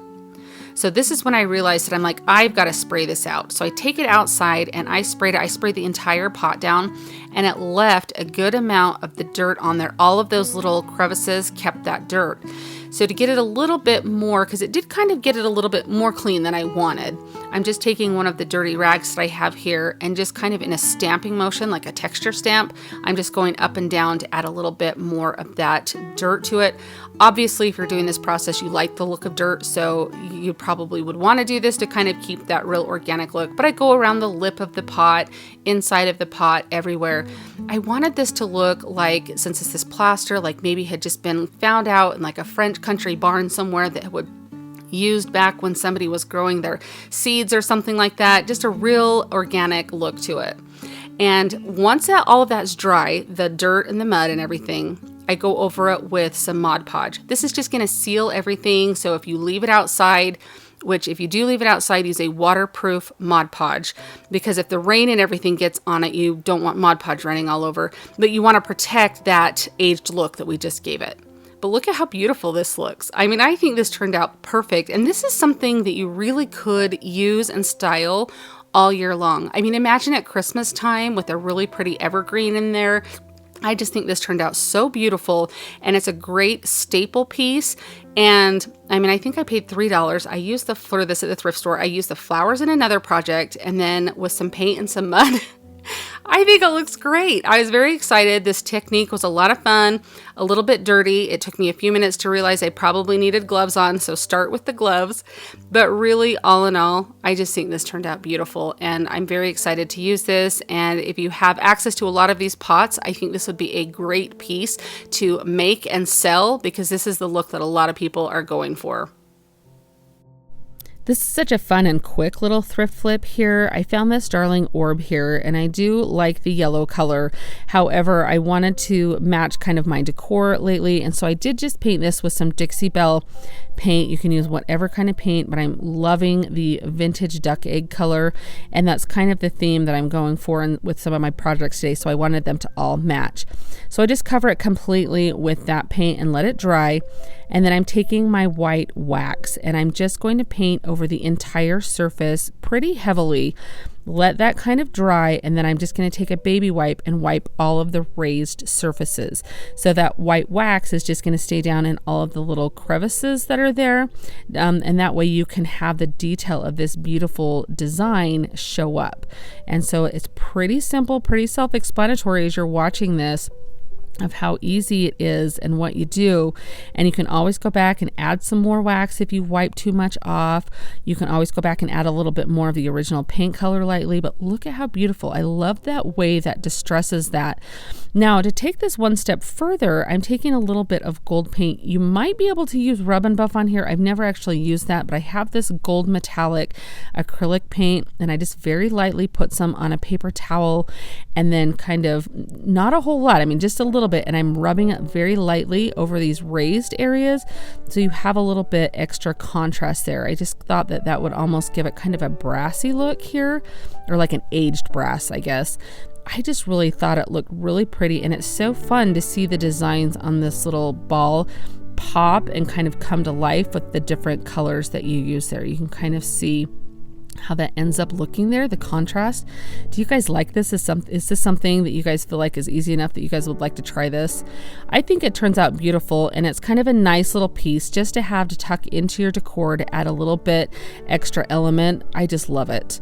So this is when I realized that I'm like, I've got to spray this out. So I take it outside and I sprayed it. I sprayed the entire pot down and it left a good amount of the dirt on there. All of those little crevices kept that dirt. So to get it a little bit more, because it did kind of get it a little bit more clean than I wanted, I'm just taking one of the dirty rags that I have here and just kind of in a stamping motion, like a texture stamp, I'm just going up and down to add a little bit more of that dirt to it. Obviously, if you're doing this process, you like the look of dirt, so you probably would want to do this to kind of keep that real organic look. But I go around the lip of the pot, inside of the pot, everywhere. I wanted this to look like, since it's this plaster, like maybe had just been found out in like a French country barn somewhere that would used back when somebody was growing their seeds or something like that. Just a real organic look to it. And once all of that's dry, the dirt and the mud and everything, I go over it with some Mod Podge. This is just going to seal everything. So if you leave it outside, which if you do leave it outside, use a waterproof Mod Podge, because if the rain and everything gets on it, you don't want Mod Podge running all over, but you want to protect that aged look that we just gave it. But look at how beautiful this looks. I mean, I think this turned out perfect. And this is something that you really could use and style all year long. I mean, imagine at Christmas time with a really pretty evergreen in there. I just think this turned out so beautiful, and it's a great staple piece. And I mean, I think I paid $3. I used for this at the thrift store. I used the flowers in another project, and then with some paint and some mud, I think it looks great. I was very excited. This technique was a lot of fun, a little bit dirty. It took me a few minutes to realize I probably needed gloves on, so start with the gloves. But really, all in all, I just think this turned out beautiful, and I'm very excited to use this. And if you have access to a lot of these pots, I think this would be a great piece to make and sell, because this is the look that a lot of people are going for. This is such a fun and quick little thrift flip here. I found this darling orb here, and I do like the yellow color. However, I wanted to match kind of my decor lately, and so I did just paint this with some Dixie Belle paint. You can use whatever kind of paint, but I'm loving the vintage duck egg color, and that's kind of the theme that I'm going for with some of my projects today, so I wanted them to all match. So I just cover it completely with that paint and let it dry. And then I'm taking my white wax and I'm just going to paint over the entire surface pretty heavily. Let that kind of dry, and then I'm just going to take a baby wipe and wipe all of the raised surfaces. So that white wax is just going to stay down in all of the little crevices that are there. And that way you can have the detail of this beautiful design show up. And so it's pretty simple, pretty self-explanatory as you're watching this, of how easy it is and what you do. And you can always go back and add some more wax if you wipe too much off. You can always go back and add a little bit more of the original paint color lightly, but look at how beautiful. I love that way that distresses that. Now, to take this one step further, I'm taking a little bit of gold paint. You might be able to use Rub and Buff on here. I've never actually used that, but I have this gold metallic acrylic paint, and I just very lightly put some on a paper towel, and then kind of, not a whole lot, I mean just a little bit, and I'm rubbing it very lightly over these raised areas so you have a little bit extra contrast there. I just thought that that would almost give it kind of a brassy look here, or like an aged brass, I guess. I just really thought it looked really pretty, and it's so fun to see the designs on this little ball pop and kind of come to life with the different colors that you use there. You can kind of see how that ends up looking there, the contrast. Do you guys like this? Is this something that you guys feel like is easy enough that you guys would like to try this? I think it turns out beautiful, and it's kind of a nice little piece just to have to tuck into your decor to add a little bit extra element. I just love it.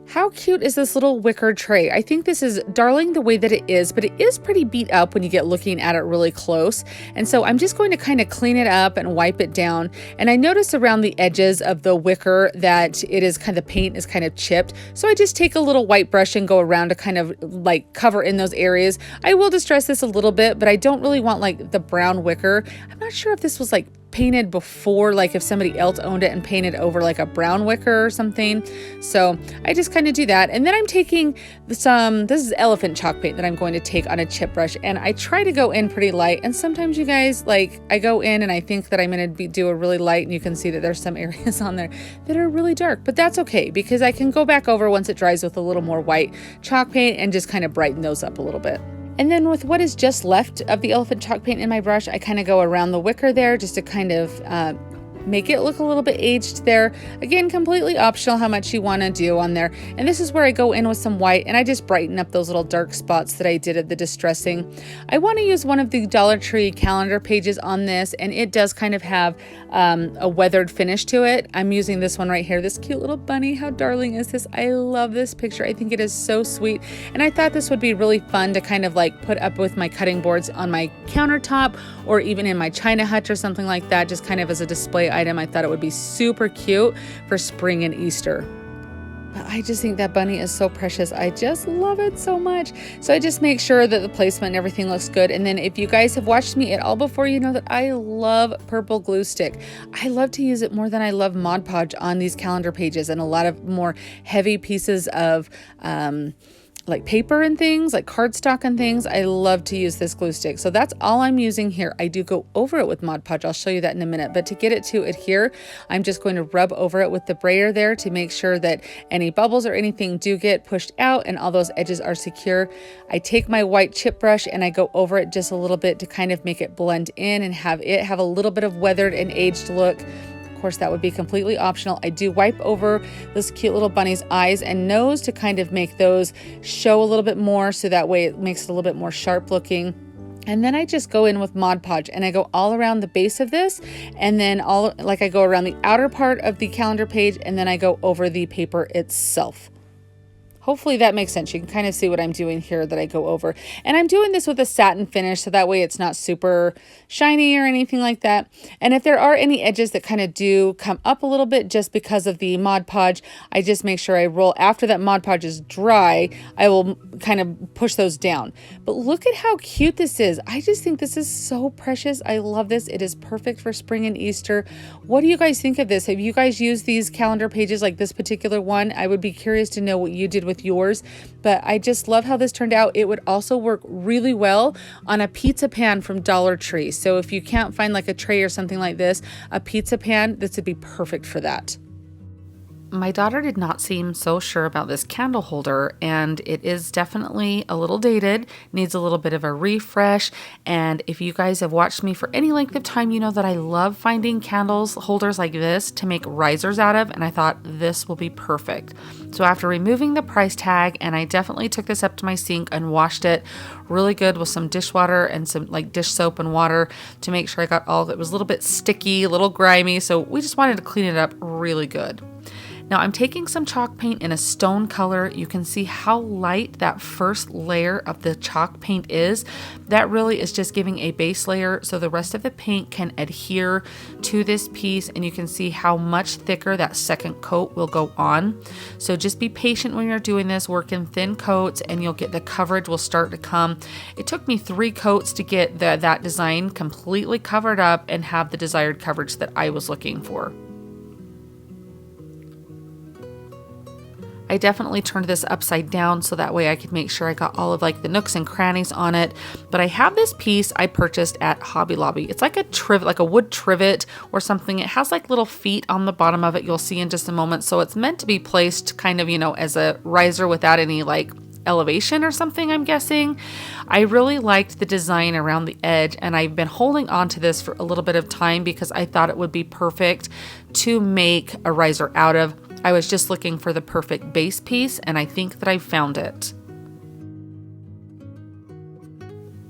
How cute is this little wicker tray? I think this is darling the way that it is, but it is pretty beat up when you get looking at it really close. And so I'm just going to kind of clean it up and wipe it down. And I notice around the edges of the wicker that it is kind of, the paint is kind of chipped. So I just take a little white brush and go around to kind of like cover in those areas. I will distress this a little bit, but I don't really want like the brown wicker. I'm not sure if this was like painted before, like if somebody else owned it and painted over like a brown wicker or something. So I just kind of do that. And then I'm taking this is elephant chalk paint that I'm going to take on a chip brush, and I try to go in pretty light. And sometimes, you guys, like I go in and I think that I'm going to do a really light, and you can see that there's some areas on there that are really dark, but that's okay because I can go back over once it dries with a little more white chalk paint and just kind of brighten those up a little bit. And then with what is just left of the elephant chalk paint in my brush, I kind of go around the wicker there just to kind of make it look a little bit aged there. Again, completely optional how much you want to do on there. And this is where I go in with some white and I just brighten up those little dark spots that I did at the distressing. I want to use one of the Dollar Tree calendar pages on this, and it does kind of have a weathered finish to it. I'm using this one right here, this cute little bunny. How darling is this? I love this picture. I think it is so sweet. And I thought this would be really fun to kind of like put up with my cutting boards on my countertop or even in my china hutch or something like that, just kind of as a display item. I thought it would be super cute for spring and Easter. But I just think that bunny is so precious. I just love it so much. So I just make sure that the placement and everything looks good. And then if you guys have watched me at all before, you know that I love purple glue stick. I love to use it more than I love Mod Podge on these calendar pages and a lot of more heavy pieces of like paper and things, like cardstock and things. I love to use this glue stick. So that's all I'm using here. I do go over it with Mod Podge. I'll show you that in a minute. But to get it to adhere, I'm just going to rub over it with the brayer there to make sure that any bubbles or anything do get pushed out and all those edges are secure. I take my white chip brush and I go over it just a little bit to kind of make it blend in and have it have a little bit of weathered and aged look. Course, that would be completely optional. I do wipe over this cute little bunny's eyes and nose to kind of make those show a little bit more, so that way it makes it a little bit more sharp looking. And then I just go in with Mod Podge and I go all around the base of this, and then I go around the outer part of the calendar page, and then I go over the paper itself. Hopefully that makes sense. You can kind of see what I'm doing here that I go over. And I'm doing this with a satin finish, so that way it's not super shiny or anything like that. And if there are any edges that kind of do come up a little bit just because of the Mod Podge, I just make sure I roll after that Mod Podge is dry. I will kind of push those down. But look at how cute this is. I just think this is so precious. I love this. It is perfect for spring and Easter. What do you guys think of this? Have you guys used these calendar pages like this particular one? I would be curious to know what you did with yours, but I just love how this turned out. It would also work really well on a pizza pan from Dollar Tree. So if you can't find like a tray or something like this, a pizza pan, this would be perfect for that. My daughter did not seem so sure about this candle holder, and it is definitely a little dated, needs a little bit of a refresh. And if you guys have watched me for any length of time, you know that I love finding candles holders like this to make risers out of, and I thought this will be perfect. So after removing the price tag, and I definitely took this up to my sink and washed it really good with some dishwater and some like dish soap and water to make sure I got all of it. It was a little bit sticky, a little grimy, so we just wanted to clean it up really good. Now I'm taking some chalk paint in a stone color. You can see how light that first layer of the chalk paint is. That really is just giving a base layer so the rest of the paint can adhere to this piece, and you can see how much thicker that second coat will go on. So just be patient when you're doing this, work in thin coats, and you'll get the coverage will start to come. It took me 3 coats to get that design completely covered up and have the desired coverage that I was looking for. I definitely turned this upside down so that way I could make sure I got all of like the nooks and crannies on it. But I have this piece I purchased at Hobby Lobby. It's like a trivet, like a wood trivet or something. It has like little feet on the bottom of it. You'll see in just a moment. So it's meant to be placed kind of, you know, as a riser without any like elevation or something, I'm guessing. I really liked the design around the edge, and I've been holding on to this for a little bit of time because I thought it would be perfect to make a riser out of. I was just looking for the perfect base piece, and I think that I found it.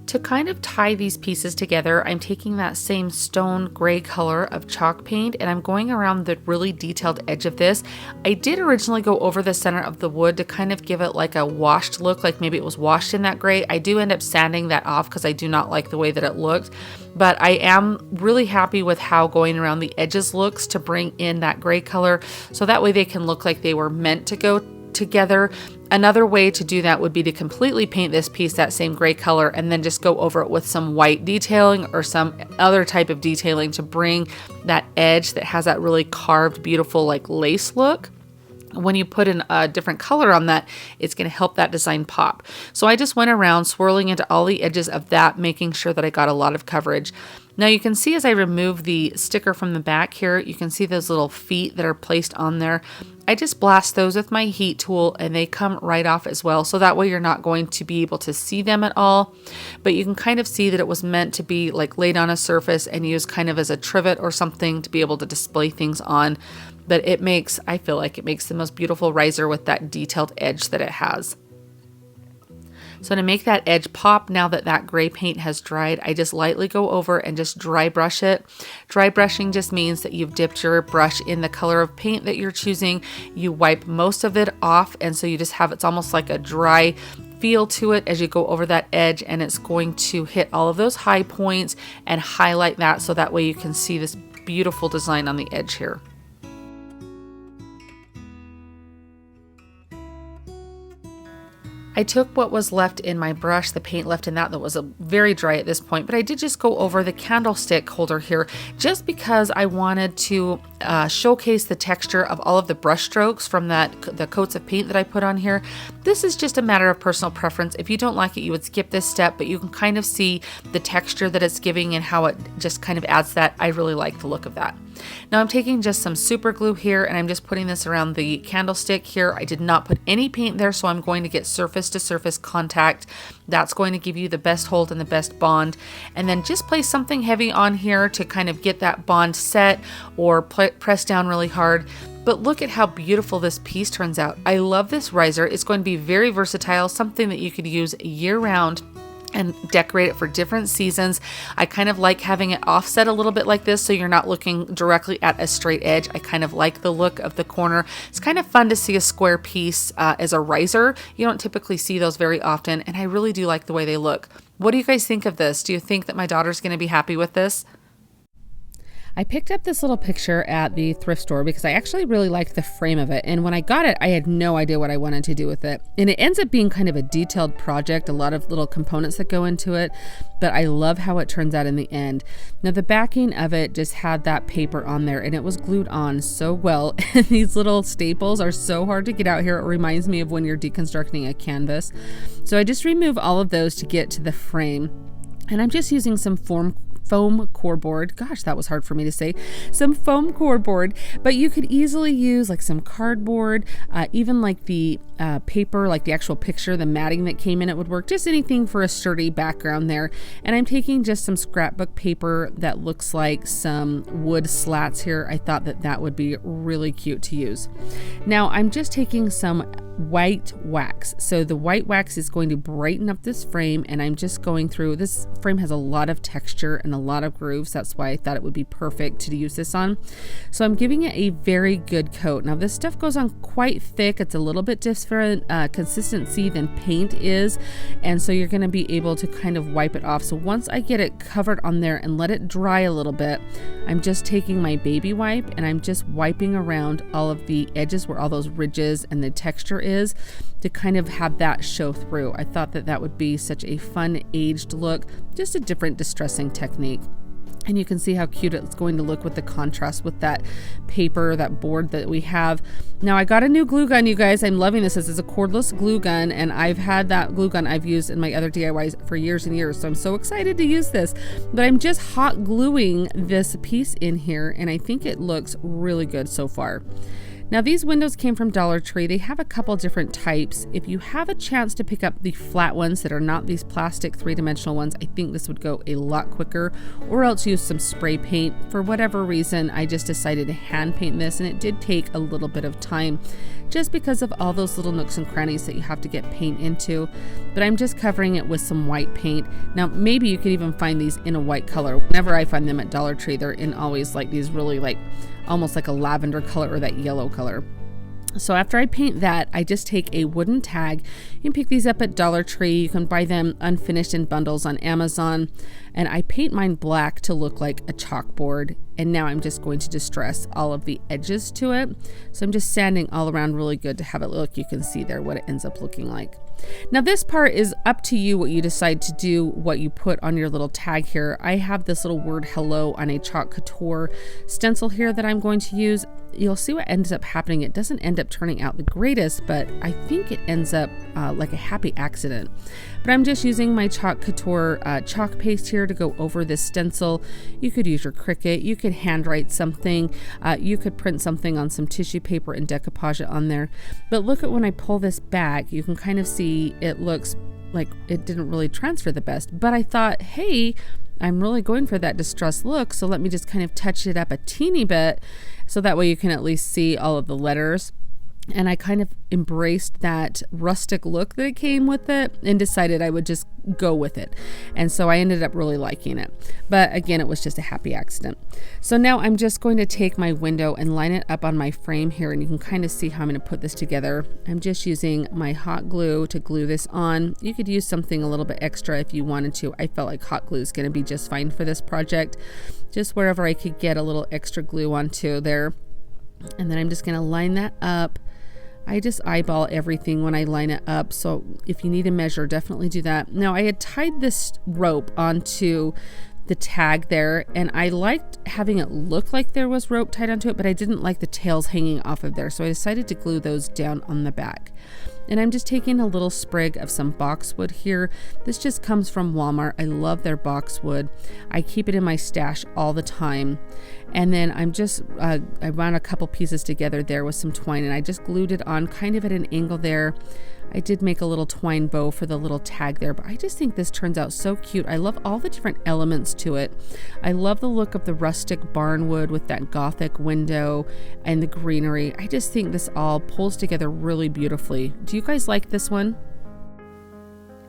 To kind of tie these pieces together, I'm taking that same stone gray color of chalk paint and I'm going around the really detailed edge of this. I did originally go over the center of the wood to kind of give it like a washed look, like maybe it was washed in that gray. I do end up sanding that off because I do not like the way that it looked, but I am really happy with how going around the edges looks to bring in that gray color so that way they can look like they were meant to go together. Another way to do that would be to completely paint this piece that same gray color and then just go over it with some white detailing or some other type of detailing to bring that edge that has that really carved, beautiful like lace look. When you put in a different color on that, it's going to help that design pop. So I just went around swirling into all the edges of that, making sure that I got a lot of coverage. Now you can see as I remove the sticker from the back here, you can see those little feet that are placed on there. I just blast those with my heat tool and they come right off as well. So that way you're not going to be able to see them at all, but you can kind of see that it was meant to be like laid on a surface and used kind of as a trivet or something to be able to display things on. But it makes, I feel like it makes the most beautiful riser with that detailed edge that it has. So to make that edge pop, now that that gray paint has dried, I just lightly go over and just dry brush it. Dry brushing just means that you've dipped your brush in the color of paint that you're choosing. You wipe most of it off, and so you just have, it's almost like a dry feel to it as you go over that edge, and it's going to hit all of those high points and highlight that so that way you can see this beautiful design on the edge here. I took what was left in my brush, the paint left in that was very dry at this point, but I did just go over the candlestick holder here just because I wanted to showcase the texture of all of the brush strokes from the coats of paint that I put on here. This is just a matter of personal preference. If you don't like it, you would skip this step, but you can kind of see the texture that it's giving and how it just kind of adds that. I really like the look of that. Now I'm taking just some super glue here and I'm just putting this around the candlestick here. I did not put any paint there, so I'm going to get surface to surface contact. That's going to give you the best hold and the best bond. And then just place something heavy on here to kind of get that bond set, or press down really hard. But look at how beautiful this piece turns out. I love this riser. It's going to be very versatile, something that you could use year round and decorate it for different seasons. I kind of like having it offset a little bit like this so you're not looking directly at a straight edge. I kind of like the look of the corner. It's kind of fun to see a square piece as a riser. You don't typically see those very often, and I really do like the way they look. What do you guys think of this? Do you think that my daughter's going to be happy with this? I picked up this little picture at the thrift store because I actually really liked the frame of it. And when I got it, I had no idea what I wanted to do with it. And it ends up being kind of a detailed project, a lot of little components that go into it, but I love how it turns out in the end. Now the backing of it just had that paper on there and it was glued on so well. And these little staples are so hard to get out here. It reminds me of when you're deconstructing a canvas. So I just remove all of those to get to the frame. And I'm just using some foam core board. Gosh, that was hard for me to say. Some foam core board, but you could easily use like some cardboard, even like the paper, like the actual picture, the matting that came in it would work. Just anything for a sturdy background there. And I'm taking just some scrapbook paper that looks like some wood slats here. I thought that that would be really cute to use. Now I'm just taking some white wax. So the white wax is going to brighten up this frame, and I'm just going through, this frame has a lot of texture and a lot of grooves. That's why I thought it would be perfect to use this on. So I'm giving it a very good coat. Now this stuff goes on quite thick. It's a little bit different consistency than paint is, and so you're going to be able to kind of wipe it off. So once I get it covered on there and let it dry a little bit, I'm just taking my baby wipe and I'm just wiping around all of the edges where all those ridges and the texture is, to kind of have that show through. I thought that that would be such a fun aged look, just a different distressing technique. And you can see how cute it's going to look with the contrast with that paper, that board that we have. Now I got a new glue gun, you guys. I'm loving this. This is a cordless glue gun, and I've had that glue gun I've used in my other DIYs for years and years. So I'm so excited to use this. But I'm just hot gluing this piece in here, and I think it looks really good so far. Now these windows came from Dollar Tree. They have a couple different types. If you have a chance to pick up the flat ones that are not these plastic three-dimensional ones, I think this would go a lot quicker, or else use some spray paint. For whatever reason, I just decided to hand paint this, and it did take a little bit of time just because of all those little nooks and crannies that you have to get paint into. But I'm just covering it with some white paint. Now maybe you could even find these in a white color. Whenever I find them at Dollar Tree, they're in always like these really like almost like a lavender color or that yellow color. So after I paint that, I just take a wooden tag. You can pick these up at Dollar Tree. You can buy them unfinished in bundles on Amazon. And I paint mine black to look like a chalkboard. And now I'm just going to distress all of the edges to it. So I'm just sanding all around really good to have it look, you can see there what it ends up looking like. Now this part is up to you what you decide to do, what you put on your little tag here. I have this little word hello on a chalk couture stencil here that I'm going to use. You'll see what ends up happening. It doesn't end up turning out the greatest, but I think it ends up like a happy accident. But I'm just using my chalk couture chalk paste here to go over this stencil. You could use your Cricut, you could handwrite something, you could print something on some tissue paper and decoupage it on there. But look at when I pull this back, you can kind of see it looks like it didn't really transfer the best. But I thought, hey, I'm really going for that distressed look, so let me just kind of touch it up a teeny bit so that way you can at least see all of the letters. And I kind of embraced that rustic look that came with it and decided I would just go with it. And so I ended up really liking it. But again, it was just a happy accident. So now I'm just going to take my window and line it up on my frame here, and you can kind of see how I'm going to put this together. I'm just using my hot glue to glue this on. You could use something a little bit extra if you wanted to. I felt like hot glue is going to be just fine for this project. Just wherever I could get a little extra glue onto there. And then I'm just going to line that up. I just eyeball everything when I line it up, so if you need a measure, definitely do that. Now I had tied this rope onto the tag there, and I liked having it look like there was rope tied onto it, but I didn't like the tails hanging off of there, so I decided to glue those down on the back. And I'm just taking a little sprig of some boxwood here. This just comes from Walmart. I love their boxwood. I keep it in my stash all the time. And then I'm just, I wound a couple pieces together there with some twine, and I just glued it on kind of at an angle there. I did make a little twine bow for the little tag there, but I just think this turns out so cute. I love all the different elements to it. I love the look of the rustic barnwood with that gothic window and the greenery. I just think this all pulls together really beautifully. Do you guys like this one?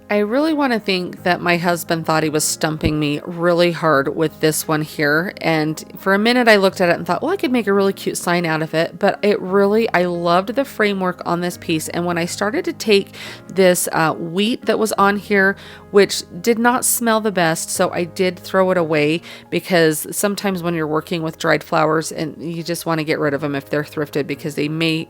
I really want to think that my husband thought he was stumping me really hard with this one here. And for a minute I looked at it and thought, well, I could make a really cute sign out of it. But I loved the framework on this piece. And when I started to take this wheat that was on here, which did not smell the best, so I did throw it away, because sometimes when you're working with dried flowers and you just want to get rid of them if they're thrifted, because they may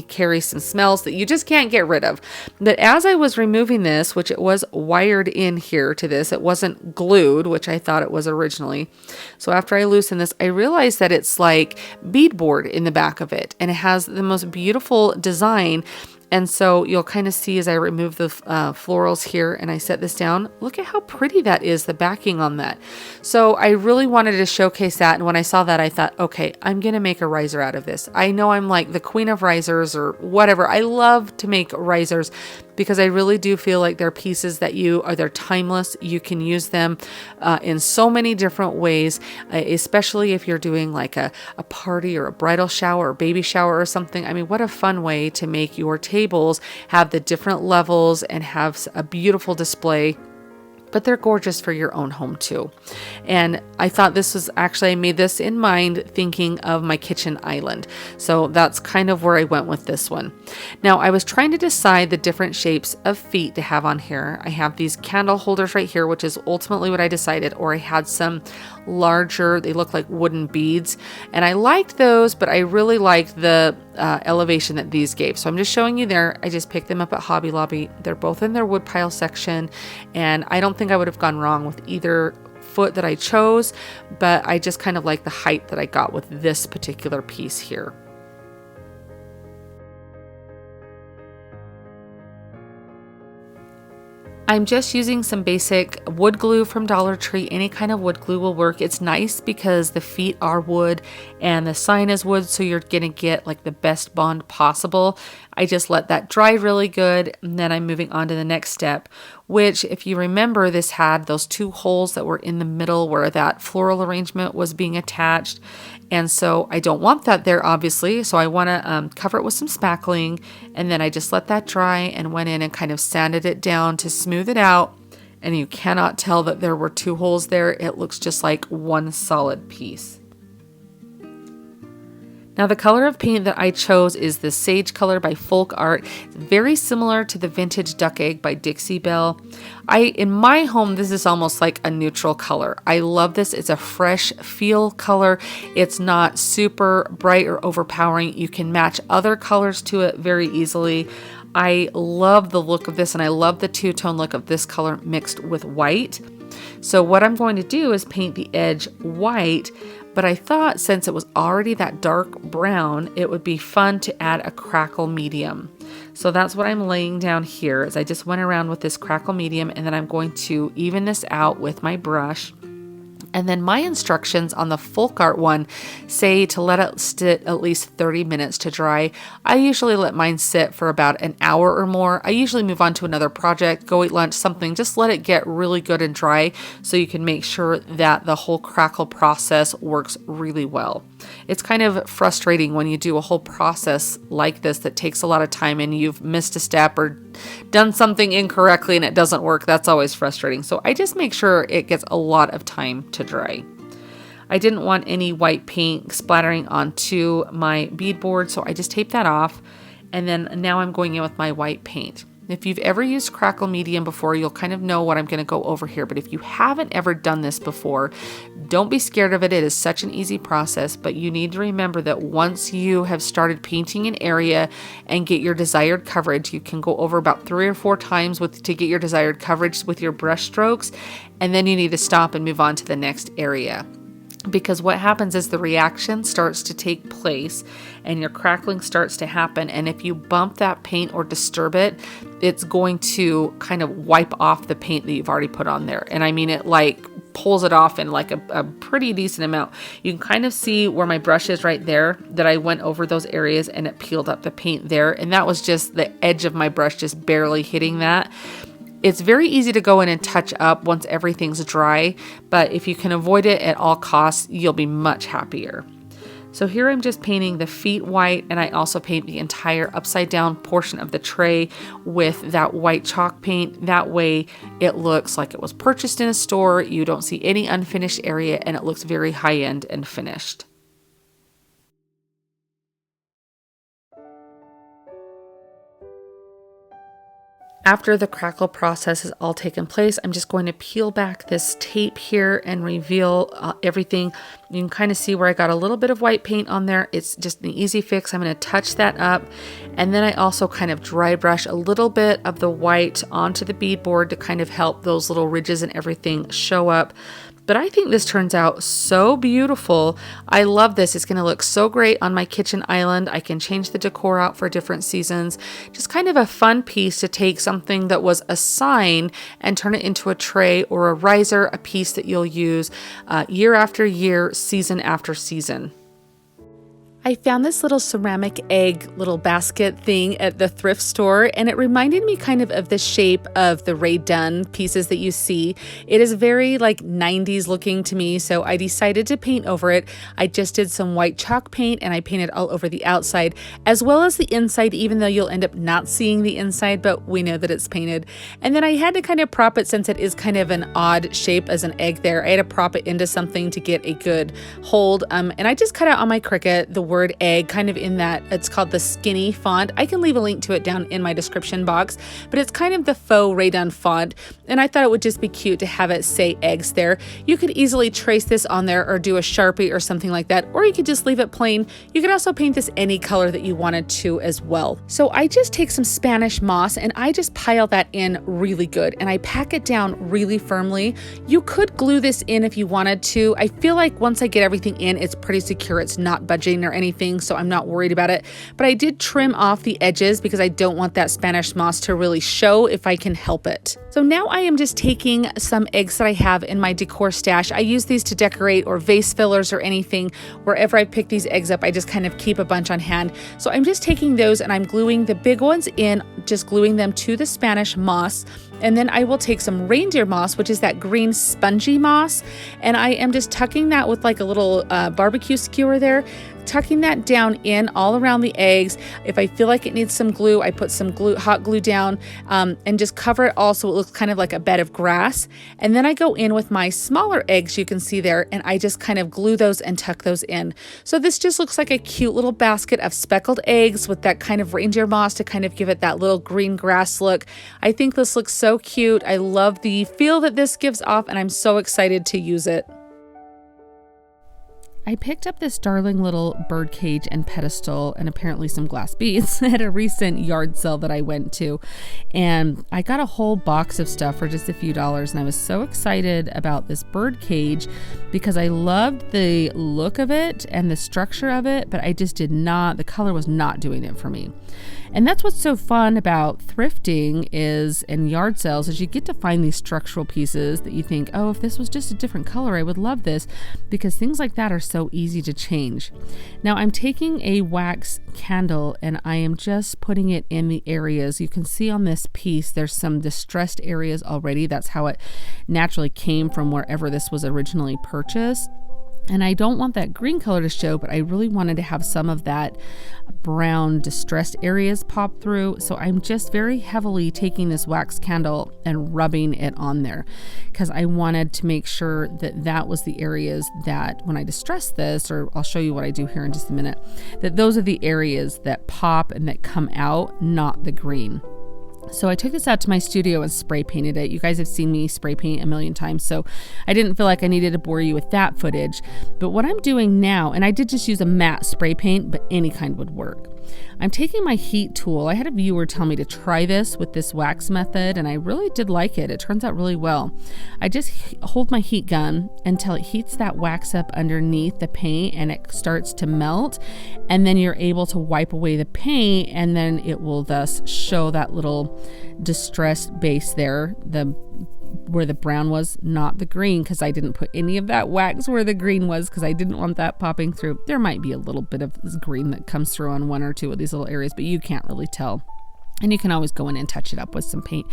carry some smells that you just can't get rid of. But as I was removing this, which it was wired in here to this, it wasn't glued, which I thought it was originally. So after I loosened this, I realized that it's like beadboard in the back of it, and it has the most beautiful design. And so you'll kind of see as I remove the florals here and I set this down, look at how pretty that is, the backing on that. So I really wanted to showcase that. And when I saw that, I thought, okay, I'm going to make a riser out of this. I know I'm like the queen of risers or whatever. I love to make risers because I really do feel like they're pieces that they're timeless. You can use them in so many different ways, especially if you're doing like a party or a bridal shower or baby shower or something. I mean, what a fun way to make your tables have the different levels and have a beautiful display. But they're gorgeous for your own home too. And I thought this was actually, I made this in mind thinking of my kitchen island. So that's kind of where I went with this one. Now I was trying to decide the different shapes of feet to have on here. I have these candle holders right here, which is ultimately what I decided, or I had some larger, they look like wooden beads. And I liked those, but I really liked the elevation that these gave. So I'm just showing you there. I just picked them up at Hobby Lobby. They're both in their wood pile section. And I don't think I would have gone wrong with either foot that I chose, but I just kind of like the height that I got with this particular piece here. I'm just using some basic wood glue from Dollar Tree. Any kind of wood glue will work. It's nice because the feet are wood and the sign is wood, so you're gonna get like the best bond possible. I just let that dry really good, and then I'm moving on to the next step, which, if you remember, this had those two holes that were in the middle where that floral arrangement was being attached. And so I don't want that there, obviously. So I want to cover it with some spackling, and then I just let that dry and went in and kind of sanded it down to smooth it out. And you cannot tell that there were two holes there. It looks just like one solid piece. Now the color of paint that I chose is the Sage color by Folk Art, very similar to the Vintage Duck Egg by Dixie Belle. In my home, this is almost like a neutral color. I love this. It's a fresh feel color. It's not super bright or overpowering. You can match other colors to it very easily. I love the look of this, and I love the two-tone look of this color mixed with white. So what I'm going to do is paint the edge white, but I thought since it was already that dark brown, it would be fun to add a Crackle medium. So that's what I'm laying down here, is I just went around with this Crackle medium, and then I'm going to even this out with my brush. And then my instructions on the Folk Art one say to let it sit at least 30 minutes to dry. I usually let mine sit for about an hour or more. I usually move on to another project, go eat lunch, something. Just let it get really good and dry so you can make sure that the whole Crackle process works really well. It's kind of frustrating when you do a whole process like this that takes a lot of time and you've missed a step or done something incorrectly and it doesn't work. That's always frustrating. So I just make sure it gets a lot of time to dry. I didn't want any white paint splattering onto my beadboard, so I just taped that off. And then now I'm going in with my white paint. If you've ever used Crackle medium before, you'll kind of know what I'm going to go over here. But if you haven't ever done this before, don't be scared of it. It is such an easy process, but you need to remember that once you have started painting an area and get your desired coverage, you can go over about 3 or 4 times to get your desired coverage with your brush strokes, and then you need to stop and move on to the next area. Because what happens is the reaction starts to take place and your crackling starts to happen. And if you bump that paint or disturb it, it's going to kind of wipe off the paint that you've already put on there. And I mean, it like pulls it off in like a pretty decent amount. You can kind of see where my brush is right there, that I went over those areas and it peeled up the paint there. And that was just the edge of my brush just barely hitting that. It's very easy to go in and touch up once everything's dry, but if you can avoid it at all costs, you'll be much happier. So here I'm just painting the feet white, and I also paint the entire upside down portion of the tray with that white chalk paint. That way it looks like it was purchased in a store, you don't see any unfinished area, and it looks very high-end and finished. After the Crackle process has all taken place, I'm just going to peel back this tape here and reveal everything. You can kind of see where I got a little bit of white paint on there. It's just an easy fix. I'm going to touch that up. And then I also kind of dry brush a little bit of the white onto the beadboard to kind of help those little ridges and everything show up. But I think this turns out so beautiful. I love this. It's going to look so great on my kitchen island. I can change the decor out for different seasons. Just kind of a fun piece to take something that was a sign and turn it into a tray or a riser, a piece that you'll use year after year, season after season. I found this little ceramic egg little basket thing at the thrift store, and it reminded me kind of the shape of the Ray Dunn pieces that you see. It is very like 90s looking to me, so I decided to paint over it. I just did some white chalk paint and I painted all over the outside as well as the inside, even though you'll end up not seeing the inside, but we know that it's painted. And then I had to kind of prop it, since it is kind of an odd shape as an egg there. I had to prop it into something to get a good hold. And I just cut out on my Cricut the word egg kind of in that, it's called the skinny font. I can leave a link to it down in my description box, but it's kind of the faux Ray Dunn font, and I thought it would just be cute to have it say eggs there. You could easily trace this on there or do a Sharpie or something like that, or you could just leave it plain. You could also paint this any color that you wanted to as well. So I just take some Spanish moss and I just pile that in really good, and I pack it down really firmly. You could glue this in if you wanted to. I feel like once I get everything in, it's pretty secure. It's not budging or anything, so I'm not worried about it. But I did trim off the edges because I don't want that Spanish moss to really show if I can help it. So now I am just taking some eggs that I have in my decor stash. I use these to decorate or vase fillers or anything. Wherever I pick these eggs up, I just kind of keep a bunch on hand. So I'm just taking those and I'm gluing the big ones in, just gluing them to the Spanish moss. And then I will take some reindeer moss, which is that green spongy moss, and I am just tucking that with like a little barbecue skewer there, tucking that down in all around the eggs. If I feel like it needs some glue, I put some glue, hot glue down, and just cover it all so it looks kind of like a bed of grass. And then I go in with my smaller eggs, you can see there, and I just kind of glue those and tuck those in. So this just looks like a cute little basket of speckled eggs with that kind of reindeer moss to kind of give it that little green grass look. I think this looks so cute. I love the feel that this gives off, and I'm so excited to use it. I picked up this darling little bird cage and pedestal and apparently some glass beads at a recent yard sale that I went to. And I got a whole box of stuff for just a few dollars. And I was so excited about this bird cage because I loved the look of it and the structure of it, but I just the color was not doing it for me. And that's what's so fun about thrifting and yard sales is you get to find these structural pieces that you think, oh, if this was just a different color, I would love this, because things like that are so easy to change. Now I'm taking a wax candle and I am just putting it in the areas. You can see on this piece, there's some distressed areas already. That's how it naturally came from wherever this was originally purchased. And I don't want that green color to show, but I really wanted to have some of that brown distressed areas pop through. So I'm just very heavily taking this wax candle and rubbing it on there because I wanted to make sure that that was the areas that when I distress this, or I'll show you what I do here in just a minute, that those are the areas that pop and that come out, not the green. So I took this out to my studio and spray painted it. You guys have seen me spray paint a million times, so I didn't feel like I needed to bore you with that footage. But what I'm doing now, and I did just use a matte spray paint, but any kind would work. I'm taking my heat tool. I had a viewer tell me to try this with this wax method, and I really did like it. It turns out really well. I just hold my heat gun until it heats that wax up underneath the paint and it starts to melt, and then you're able to wipe away the paint, and then it will thus show that little distressed base there, where the brown was, not the green, because I didn't put any of that wax where the green was because I didn't want that popping through. There might be a little bit of green that comes through on one or two of these little areas, but you can't really tell. And you can always go in and touch it up with some paint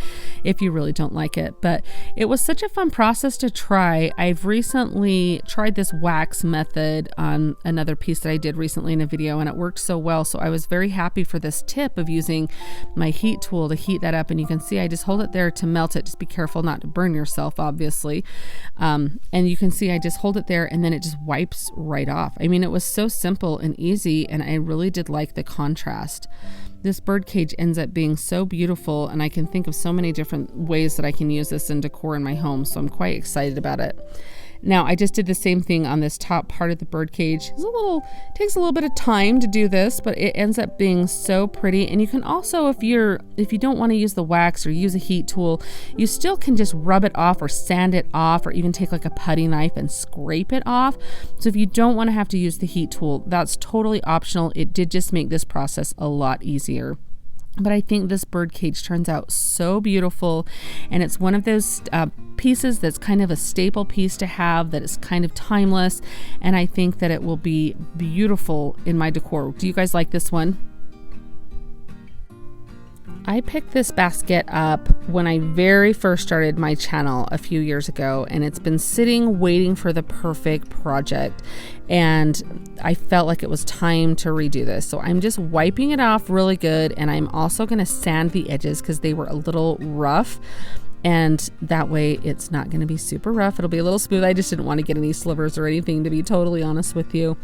if you really don't like it. But it was such a fun process to try. I've recently tried this wax method on another piece that I did recently in a video, and it worked so well. So I was very happy for this tip of using my heat tool to heat that up. And you can see I just hold it there to melt it. Just be careful not to burn yourself, obviously. And you can see I just hold it there and then it just wipes right off. I mean, it was so simple and easy, and I really did like the contrast. This bird cage ends up being so beautiful, and I can think of so many different ways that I can use this in decor in my home, so I'm quite excited about it. Now, I just did the same thing on this top part of the bird cage. Takes a little bit of time to do this, but it ends up being so pretty. And you can also, if you don't want to use the wax or use a heat tool, you still can just rub it off or sand it off, or even take like a putty knife and scrape it off. So if you don't want to have to use the heat tool, that's totally optional. It did just make this process a lot easier. But I think this bird cage turns out so beautiful, and it's one of those pieces that's kind of a staple piece to have, that is kind of timeless, and I think that it will be beautiful in my decor. Do you guys like this one? I picked this basket up when I very first started my channel a few years ago, and it's been sitting waiting for the perfect project, and I felt like it was time to redo this. So I'm just wiping it off really good, and I'm also going to sand the edges because they were a little rough. And that way it's not going to be super rough. It'll be a little smooth. I just didn't want to get any slivers or anything, to be totally honest with you.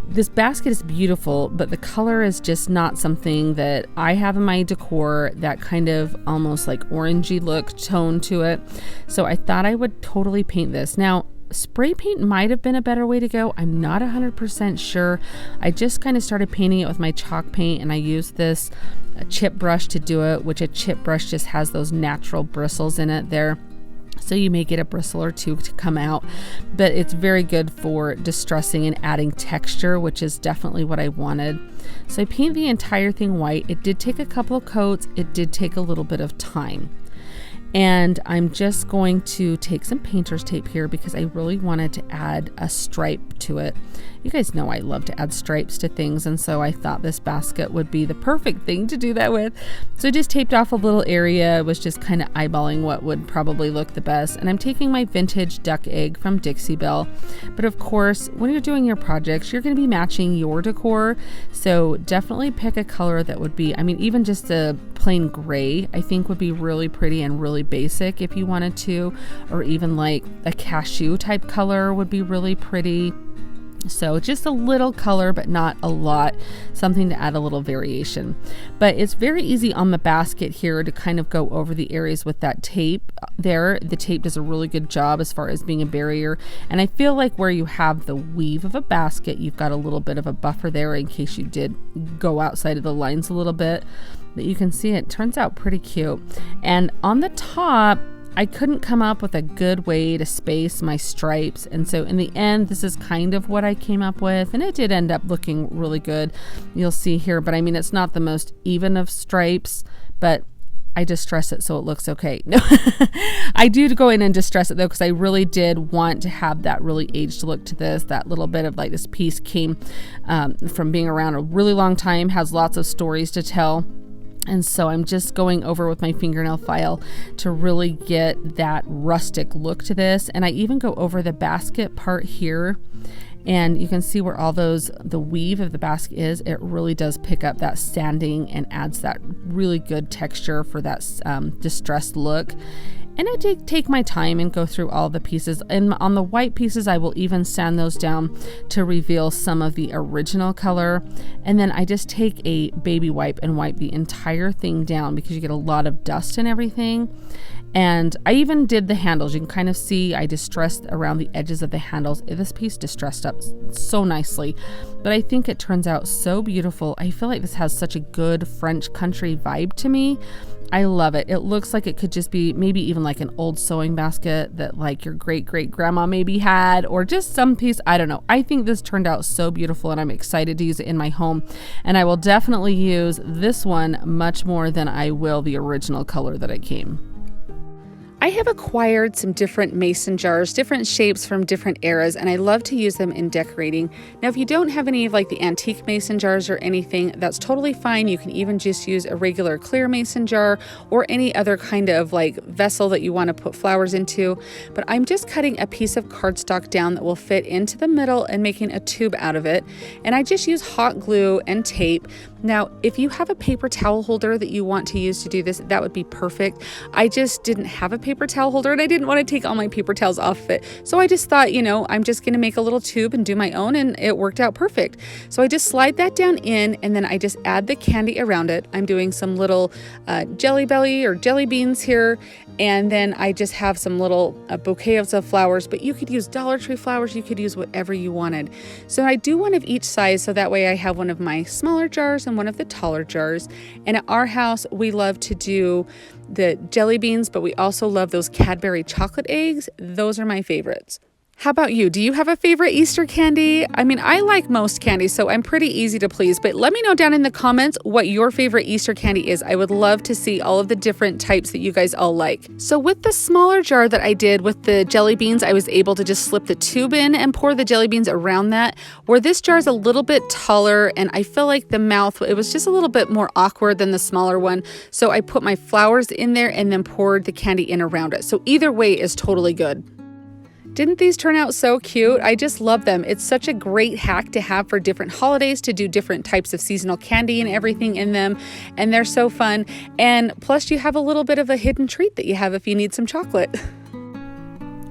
This basket is beautiful, but the color is just not something that I have in my decor, that kind of almost like orangey look tone to it. So I thought I would totally paint this. Now, spray paint might have been a better way to go. I'm not 100% sure. I just kind of started painting it with my chalk paint, and I used this chip brush to do it, which a chip brush just has those natural bristles in it there. So you may get a bristle or two to come out, but it's very good for distressing and adding texture, which is definitely what I wanted. So I paint the entire thing white. It did take a couple of coats. It did take a little bit of time. And I'm just going to take some painter's tape here because I really wanted to add a stripe to it. You guys know I love to add stripes to things, and so I thought this basket would be the perfect thing to do that with. So I just taped off a little area, was just kind of eyeballing what would probably look the best. And I'm taking my vintage duck egg from Dixie Belle. But of course, when you're doing your projects, you're going to be matching your decor. So definitely pick a color that would be, I mean, even just a plain gray, I think would be really pretty and really basic if you wanted to, or even like a cashew type color would be really pretty. So just a little color, but not a lot, something to add a little variation. But it's very easy on the basket here to kind of go over the areas with that tape there. The tape does a really good job as far as being a barrier. And I feel like where you have the weave of a basket, you've got a little bit of a buffer there in case you did go outside of the lines a little bit. But you can see it turns out pretty cute. And on the top, I couldn't come up with a good way to space my stripes, and so in the end this is kind of what I came up with, and it did end up looking really good. You'll see here, but I mean it's not the most even of stripes, but I distress it so it looks okay. No, I do go in and distress it though because I really did want to have that really aged look to this. That little bit of like this piece came from being around a really long time, has lots of stories to tell. And so I'm just going over with my fingernail file to really get that rustic look to this. And I even go over the basket part here. And you can see where all the weave of the basket is. It really does pick up that sanding and adds that really good texture for that distressed look. And I take my time and go through all the pieces. And on the white pieces, I will even sand those down to reveal some of the original color. And then I just take a baby wipe and wipe the entire thing down because you get a lot of dust and everything. And I even did the handles. You can kind of see I distressed around the edges of the handles. This piece distressed up so nicely, but I think it turns out so beautiful. I feel like this has such a good French country vibe to me. I love it. It looks like it could just be maybe even like an old sewing basket that like your great grandma maybe had, or just some piece. I don't know. I think this turned out so beautiful and I'm excited to use it in my home. And I will definitely use this one much more than I will the original color that it came. I have acquired some different mason jars, different shapes from different eras, and I love to use them in decorating. Now, if you don't have any of like the antique mason jars or anything, that's totally fine. You can even just use a regular clear mason jar or any other kind of like vessel that you want to put flowers into. But I'm just cutting a piece of cardstock down that will fit into the middle and making a tube out of it. And I just use hot glue and tape. Now, if you have a paper towel holder that you want to use to do this, that would be perfect. I just didn't have a paper towel holder and I didn't want to take all my paper towels off of it. So I just thought, you know, I'm just going to make a little tube and do my own, and it worked out perfect. So I just slide that down in, and then I just add the candy around it. I'm doing some little jelly belly or jelly beans here. And then I just have some little bouquets of flowers, but you could use Dollar Tree flowers. You could use whatever you wanted. So I do one of each size, so that way I have one of my smaller jars and one of the taller jars. And at our house, we love to do the jelly beans, but we also love those Cadbury chocolate eggs. Those are my favorites. How about you? Do you have a favorite Easter candy? I mean, I like most candies, so I'm pretty easy to please, but let me know down in the comments what your favorite Easter candy is. I would love to see all of the different types that you guys all like. So with the smaller jar that I did with the jelly beans, I was able to just slip the tube in and pour the jelly beans around that. Where this jar is a little bit taller, and I feel like the mouth, it was just a little bit more awkward than the smaller one. So I put my flowers in there and then poured the candy in around it. So either way is totally good. Didn't these turn out so cute? I just love them. It's such a great hack to have for different holidays, to do different types of seasonal candy and everything in them. And they're so fun. And plus you have a little bit of a hidden treat that you have if you need some chocolate.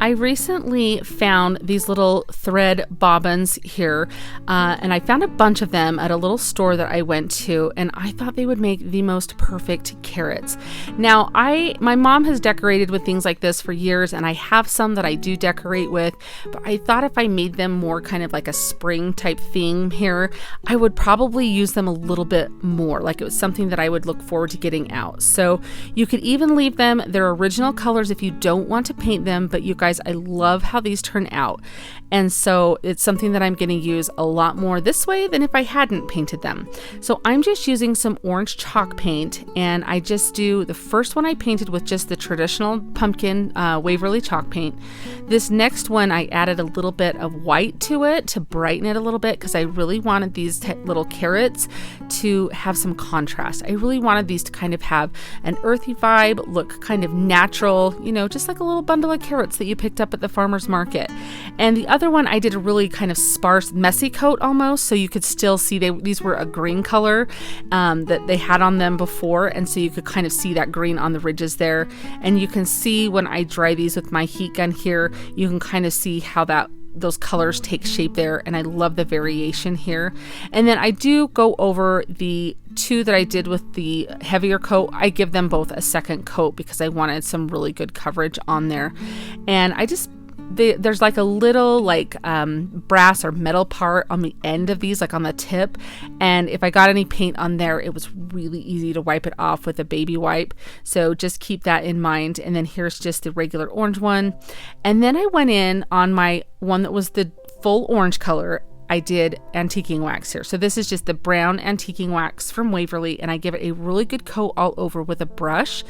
I recently found these little thread bobbins here, and I found a bunch of them at a little store that I went to, and I thought they would make the most perfect carrots. Now, my mom has decorated with things like this for years, and I have some that I do decorate with, but I thought if I made them more kind of like a spring type theme here, I would probably use them a little bit more, like it was something that I would look forward to getting out. So you could even leave them their original colors if you don't want to paint them, but you guys guys, I love how these turn out. And so it's something that I'm going to use a lot more this way than if I hadn't painted them. So I'm just using some orange chalk paint, and I just do the first one I painted with just the traditional pumpkin Waverly chalk paint. This next one I added a little bit of white to it to brighten it a little bit because I really wanted these little carrots to have some contrast. I really wanted these to kind of have an earthy vibe, look kind of natural, you know, just like a little bundle of carrots that you picked up at the farmer's market. And the other one I did a really kind of sparse, messy coat almost, so you could still see these were a green color that they had on them before, and so you could kind of see that green on the ridges there. And you can see when I dry these with my heat gun here, you can kind of see how those colors take shape there, and I love the variation here. And then I do go over the two that I did with the heavier coat. I give them both a second coat because I wanted some really good coverage on there. And I just there's like a little brass or metal part on the end of these, like on the tip, and if I got any paint on there, it was really easy to wipe it off with a baby wipe, so just keep that in mind. And then here's just the regular orange one, and then I went in on my one that was the full orange color. I did antiquing wax here. So this is just the brown antiquing wax from Waverly, and I give it a really good coat all over with a brush.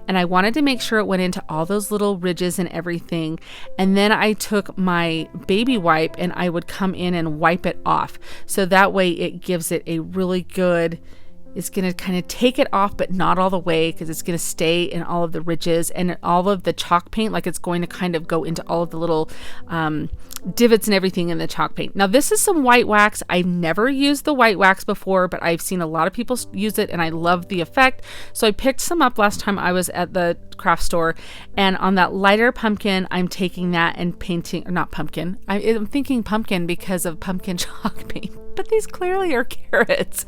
And I wanted to make sure it went into all those little ridges and everything. And then I took my baby wipe and I would come in and wipe it off. So that way it gives it a really good, it's going to kind of take it off, but not all the way, because it's going to stay in all of the ridges and all of the chalk paint. Like it's going to kind of go into all of the little divots and everything in the chalk paint. Now this is some white wax. I've never used the white wax before, but I've seen a lot of people use it and I love the effect. So I picked some up last time I was at the craft store, and on that lighter pumpkin, I'm taking that and painting, or not pumpkin. I'm thinking pumpkin because of pumpkin chalk paint, but these clearly are carrots.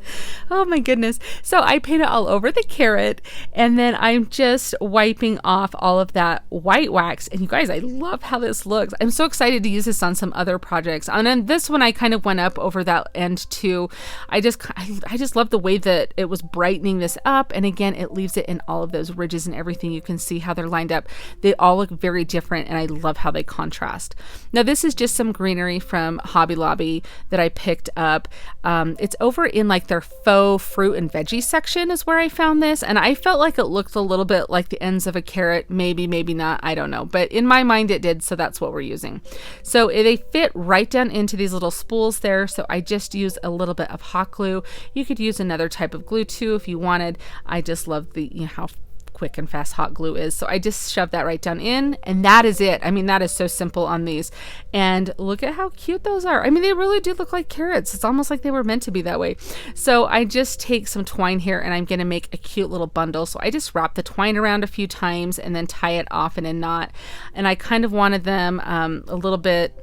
Oh my goodness. So I paint it all over the carrot, and then I'm just wiping off all of that white wax. And you guys, I love how this looks. I'm so excited to use this on some other projects. And then this one I kind of went up over that end too. I just love the way that it was brightening this up, and again, it leaves it in all of those ridges and everything. You can see how they're lined up. They all look very different, and I love how they contrast. Now this is just some greenery from Hobby Lobby that I picked up. It's over in like their faux fruit and veggie section is where I found this, and I felt like it looked a little bit like the ends of a carrot. Maybe not, I don't know, but in my mind it did, so that's what we're using. So they fit right down into these little spools there, so I just use a little bit of hot glue. You could use another type of glue too if you wanted. I just love the, how quick and fast hot glue is. So I just shoved that right down in, and that is it. I mean, that is so simple on these. And look at how cute those are. I mean, they really do look like carrots. It's almost like they were meant to be that way. So I just take some twine here, and I'm going to make a cute little bundle. So I just wrap the twine around a few times and then tie it off in a knot. And I kind of wanted them a little bit,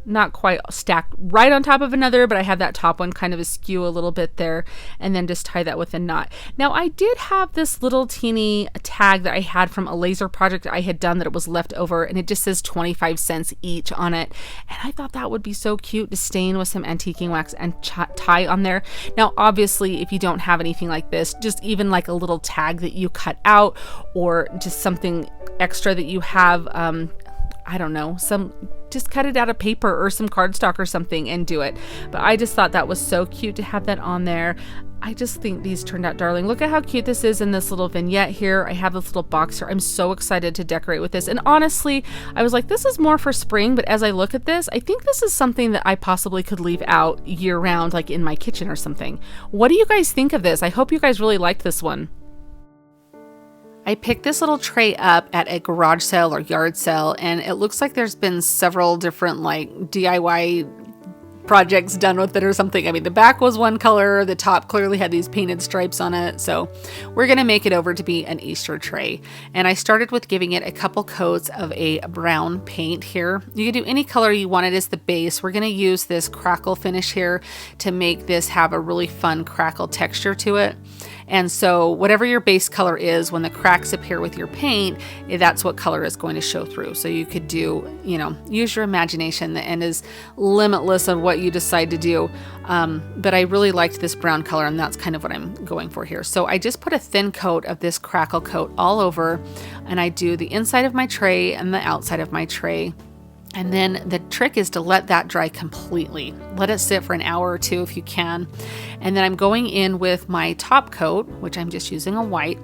not quite stacked right on top of another, but I have that top one kind of askew a little bit there, and then just tie that with a knot. Now I did have this little teeny tag that I had from a laser project I had done that it was left over, and it just says 25 cents each on it, and I thought that would be so cute to stain with some antiquing wax and tie on there. Now obviously if you don't have anything like this, just even like a little tag that you cut out, or just something extra that you have, I don't know, just cut it out of paper or some cardstock or something and do it. But I just thought that was so cute to have that on there. I just think these turned out darling. Look at how cute this is in this little vignette here. I have this little box here. I'm so excited to decorate with this. And honestly, I was like, this is more for spring, but as I look at this, I think this is something that I possibly could leave out year round, like in my kitchen or something. What do you guys think of this? I hope you guys really liked this one. I picked this little tray up at a garage sale or yard sale, and it looks like there's been several different like DIY projects done with it or something. I mean, the back was one color, the top clearly had these painted stripes on it, so we're gonna make it over to be an Easter tray. And I started with giving it a couple coats of a brown paint here. You can do any color you wanted as the base. We're gonna use this Crackle finish here to make this have a really fun crackle texture to it. And so whatever your base color is, when the cracks appear with your paint, that's what color is going to show through. So you could do, use your imagination. The end is limitless of what you decide to do. But I really liked this brown color, and that's kind of what I'm going for here. So I just put a thin coat of this Crackle coat all over, and I do the inside of my tray and the outside of my tray. And then the trick is to let that dry completely. Let it sit for an hour or two if you can. And then I'm going in with my top coat, which I'm just using a white.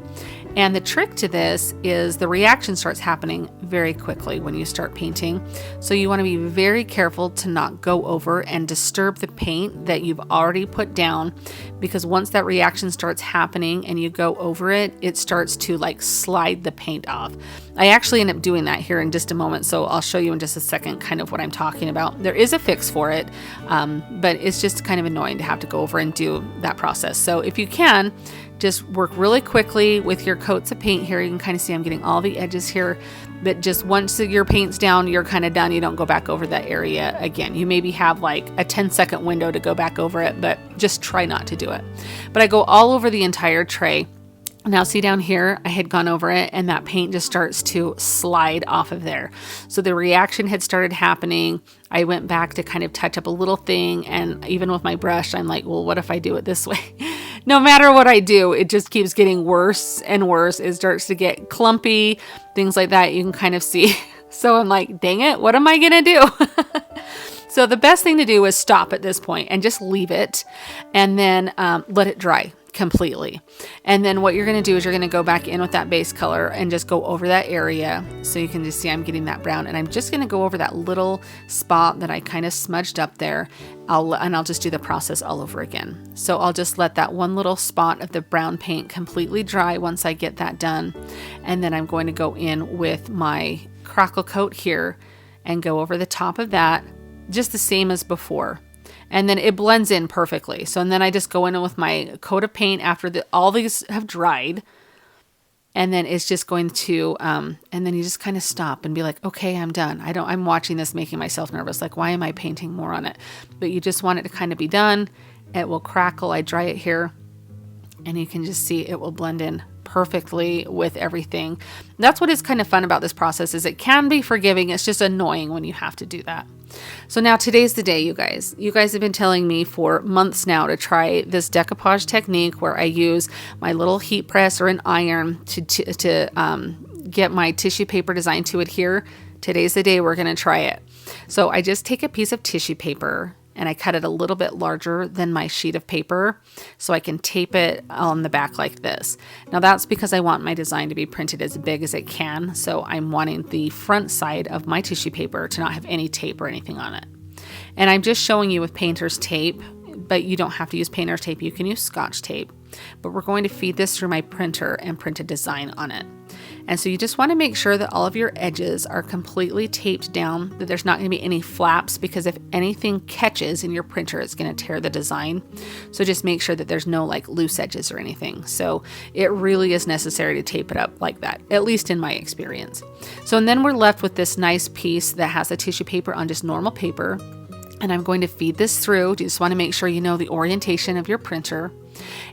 And the trick to this is the reaction starts happening very quickly when you start painting. So you want to be very careful to not go over and disturb the paint that you've already put down, because once that reaction starts happening and you go over it, it starts to like slide the paint off. I actually end up doing that here in just a moment, so I'll show you in just a second kind of what I'm talking about. There is a fix for it, but it's just kind of annoying to have to go over and do that process. So if you can, just work really quickly with your coats of paint here. You can kind of see I'm getting all the edges here, but just once your paint's down, you're kind of done. You don't go back over that area again. You maybe have like a 10-second window to go back over it, but just try not to do it. But I go all over the entire tray. Now see down here, I had gone over it and that paint just starts to slide off of there. So the reaction had started happening. I went back to kind of touch up a little thing, and even with my brush, I'm like, well, what if I do it this way? No matter what I do, it just keeps getting worse and worse. It starts to get clumpy, things like that. You can kind of see. So I'm like, dang it, what am I gonna do? So the best thing to do is stop at this point and just leave it, and then let it dry completely. And then what you're going to do is you're going to go back in with that base color and just go over that area. So you can just see I'm getting that brown, and I'm just going to go over that little spot that I kind of smudged up there. I'll just do the process all over again. So I'll just let that one little spot of the brown paint completely dry once I get that done. And then I'm going to go in with my Crackle coat here and go over the top of that, just the same as before. And then it blends in perfectly. So, and then I just go in with my coat of paint after all these have dried. And then it's just going to, and then you just kind of stop and be like, okay, I'm done. I'm watching this making myself nervous. Like, why am I painting more on it? But you just want it to kind of be done. It will crackle. I dry it here, and you can just see it will blend in perfectly with everything. That's what is kind of fun about this process, is it can be forgiving. It's just annoying when you have to do that. So now today's the day, you guys. You guys have been telling me for months now to try this decoupage technique where I use my little heat press or an iron to get my tissue paper design to adhere. Today's the day we're going to try it. So I just take a piece of tissue paper and I cut it a little bit larger than my sheet of paper so I can tape it on the back like this. Now that's because I want my design to be printed as big as it can. So I'm wanting the front side of my tissue paper to not have any tape or anything on it. And I'm just showing you with painter's tape, but you don't have to use painter's tape. You can use Scotch tape. But we're going to feed this through my printer and print a design on it. And so you just want to make sure that all of your edges are completely taped down, that there's not going to be any flaps, because if anything catches in your printer, it's going to tear the design. So just make sure that there's no like loose edges or anything. So it really is necessary to tape it up like that, at least in my experience. So, and then we're left with this nice piece that has a tissue paper on just normal paper. And I'm going to feed this through. You just want to make sure you know the orientation of your printer.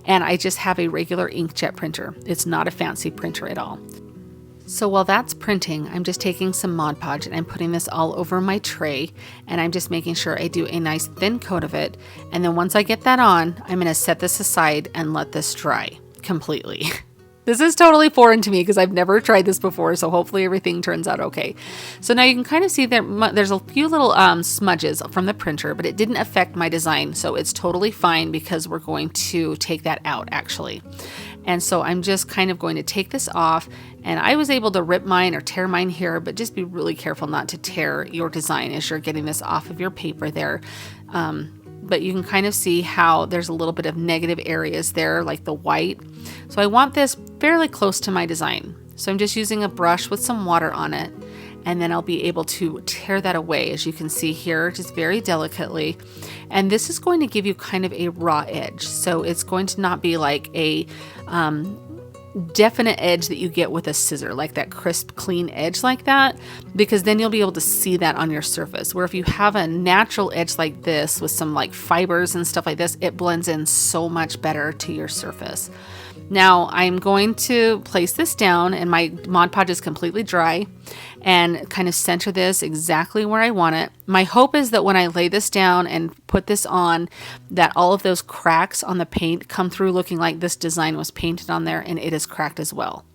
And I just have a regular inkjet printer. It's not a fancy printer at all. So while that's printing, I'm just taking some Mod Podge and I'm putting this all over my tray, and I'm just making sure I do a nice thin coat of it. And then once I get that on, I'm going to set this aside and let this dry completely. This is totally foreign to me because I've never tried this before, so hopefully everything turns out okay. So now you can kind of see that there's a few little smudges from the printer, but it didn't affect my design, so it's totally fine because we're going to take that out actually. And so I'm just kind of going to take this off, and I was able to rip mine or tear mine here, but just be really careful not to tear your design as you're getting this off of your paper there. But you can kind of see how there's a little bit of negative areas there, like the white. So I want this fairly close to my design. So I'm just using a brush with some water on it, and then I'll be able to tear that away, as you can see here, just very delicately. And this is going to give you kind of a raw edge. So it's going to not be like a definite edge that you get with a scissor, like that crisp, clean edge like that, because then you'll be able to see that on your surface. Where if you have a natural edge like this with some like fibers and stuff like this, it blends in so much better to your surface. Now I'm going to place this down, and my Mod Podge is completely dry, and kind of center this exactly where I want it. My hope is that when I lay this down and put this on, that all of those cracks on the paint come through looking like this design was painted on there and it is cracked as well.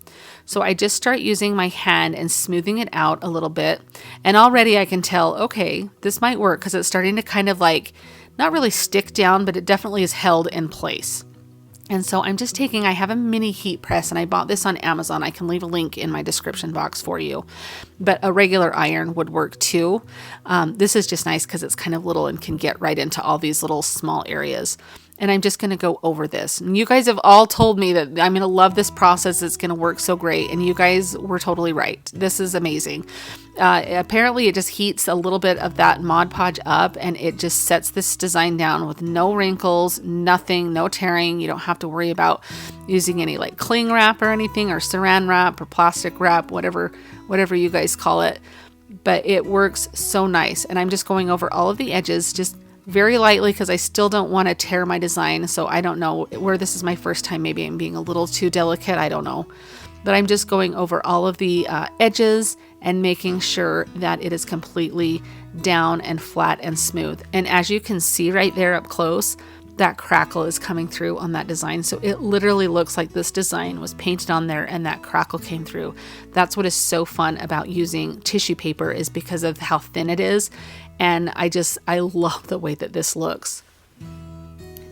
So I just start using my hand and smoothing it out a little bit, and already I can tell, okay, this might work, because it's starting to kind of like not really stick down, but it definitely is held in place. And so I'm just taking, I have a mini heat press, and I bought this on Amazon. I can leave a link in my description box for you, but a regular iron would work too. This is just nice because it's kind of little and can get right into all these little small areas. And I'm just going to go over this. And you guys have all told me that I'm going to love this process. It's going to work so great. And you guys were totally right. This is amazing. Apparently it just heats a little bit of that Mod Podge up, and it just sets this design down with no wrinkles, nothing, no tearing. You don't have to worry about using any like cling wrap or anything, or saran wrap or plastic wrap, whatever you guys call it. But it works so nice. And I'm just going over all of the edges, just very lightly, because I still don't want to tear my design. So I don't know where this is my first time. Maybe I'm being a little too delicate. I don't know. But I'm just going over all of the edges and making sure that it is completely down and flat and smooth. And as you can see right there up close, that crackle is coming through on that design. So it literally looks like this design was painted on there and that crackle came through. That's what is so fun about using tissue paper, is because of how thin it is. And I love the way that this looks.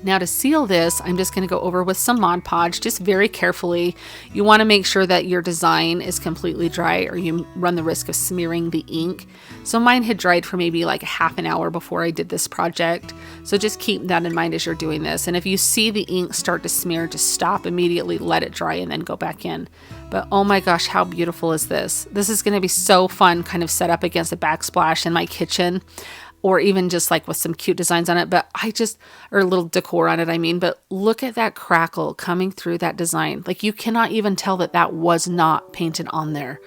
Now to seal this, I'm just going to go over with some Mod Podge, just very carefully. You want to make sure that your design is completely dry, or you run the risk of smearing the ink. So mine had dried for maybe like a half an hour before I did this project. So just keep that in mind as you're doing this. And if you see the ink start to smear, just stop immediately, let it dry, and then go back in. But oh my gosh, how beautiful is this? This is going to be so fun, kind of set up against a backsplash in my kitchen, or even just like with some cute designs on it, or a little decor on it, I mean. But look at that crackle coming through that design. Like, you cannot even tell that that was not painted on there.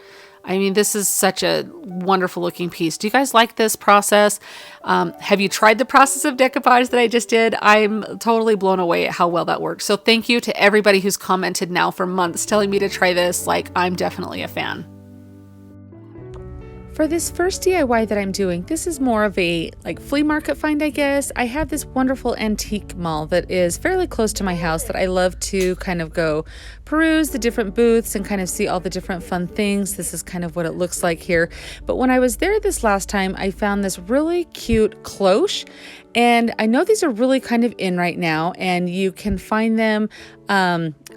I mean, this is such a wonderful looking piece. Do you guys like this process? Have you tried the process of decoupage that I just did? I'm totally blown away at how well that works. So thank you to everybody who's commented now for months telling me to try this. Like, I'm definitely a fan. For this first DIY that I'm doing, this is more of a like flea market find, I guess. I have this wonderful antique mall that is fairly close to my house that I love to kind of go peruse the different booths and kind of see all the different fun things. This is kind of what it looks like here. But when I was there this last time, I found this really cute cloche. And I know these are really kind of in right now, and you can find them.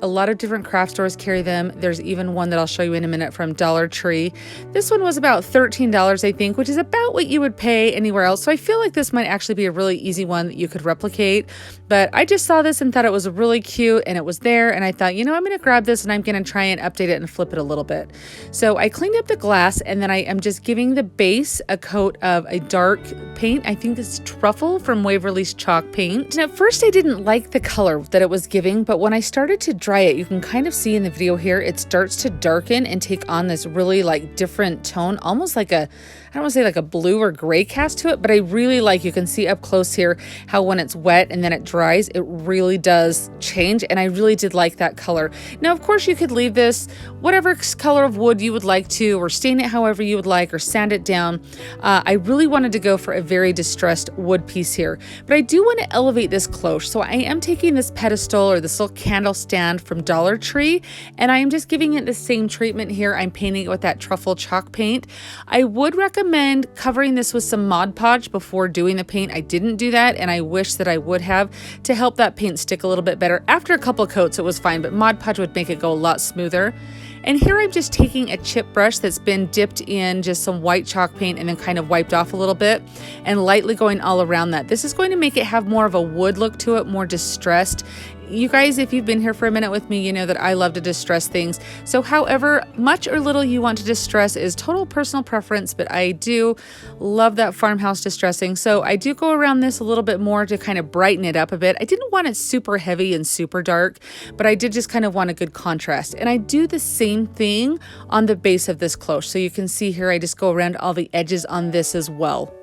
A lot of different craft stores carry them. There's even one that I'll show you in a minute from Dollar Tree. This one was about $13, I think, which is about what you would pay anywhere else. So I feel like this might actually be a really easy one that you could replicate. But I just saw this and thought it was really cute, and it was there. And I thought, I'm going to grab this and I'm going to try and update it and flip it a little bit. So I cleaned up the glass, and then I am just giving the base a coat of a dark paint. I think this is Truffle from Waverly's chalk paint. And at first I didn't like the color that it was giving, but when I started to dry it, you can kind of see in the video here, it starts to darken and take on this really like different tone, almost like I don't want to say like a blue or gray cast to it, but I really like, you can see up close here how when it's wet and then it dries, it really does change. And I really did like that color. Now, of course, you could leave this whatever color of wood you would like to, or stain it however you would like, or sand it down. I really wanted to go for a very distressed wood piece here, but I do want to elevate this cloche. So I am taking this pedestal or this little candle stand from Dollar Tree, and I am just giving it the same treatment here. I'm painting it with that truffle chalk paint. I would recommend covering this with some Mod Podge before doing the paint. I didn't do that, and I wish that I would have, to help that paint stick a little bit better. After a couple coats it was fine, but Mod Podge would make it go a lot smoother. And here I'm just taking a chip brush that's been dipped in just some white chalk paint and then kind of wiped off a little bit, and lightly going all around that. This is going to make it have more of a wood look to it, more distressed. you guys, if you've been here for a minute with me, you know that I love to distress things. So however much or little you want to distress is total personal preference, but I do love that farmhouse distressing. So I do go around this a little bit more to kind of brighten it up a bit. I didn't want it super heavy and super dark, but I did just kind of want a good contrast. And I do the same thing on the base of this cloche. So you can see here, I just go around all the edges on this as well.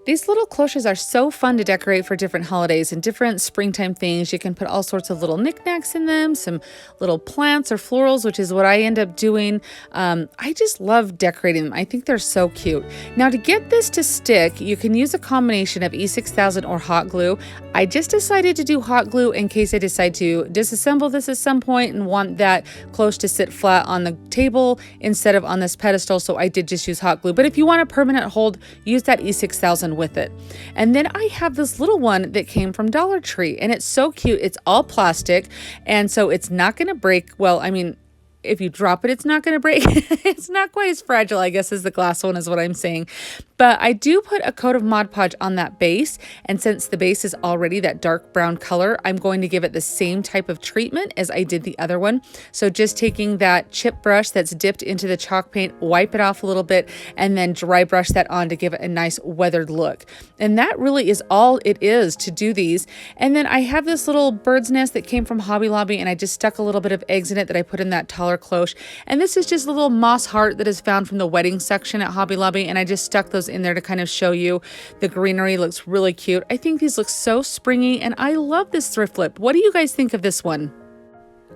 These little cloches are so fun to decorate for different holidays and different springtime things. You can put all sorts of little knickknacks in them, some little plants or florals, which is what I end up doing. I just love decorating them. I think they're so cute. Now, to get this to stick, you can use a combination of E6000 or hot glue. I just decided to do hot glue in case I decide to disassemble this at some point and want that cloche to sit flat on the table instead of on this pedestal. So I did just use hot glue. But if you want a permanent hold, use that E6000 with it. And then I have this little one that came from Dollar Tree, and it's so cute. It's all plastic, and so it's not going to break. Well, I mean, if you drop it, it's not going to break. It's not quite as fragile, I guess, as the glass one is what I'm saying. But I do put a coat of Mod Podge on that base. And since the base is already that dark brown color, I'm going to give it the same type of treatment as I did the other one. So just taking that chip brush that's dipped into the chalk paint, wipe it off a little bit, and then dry brush that on to give it a nice weathered look. And that really is all it is to do these. And then I have this little bird's nest that came from Hobby Lobby, and I just stuck a little bit of eggs in it that I put in that taller cloche. And this is just a little moss heart that is found from the wedding section at Hobby Lobby, and I just stuck those in there to kind of show you the greenery. Looks really cute. I think these look so springy, and I love this thrift flip. What do you guys think of this one?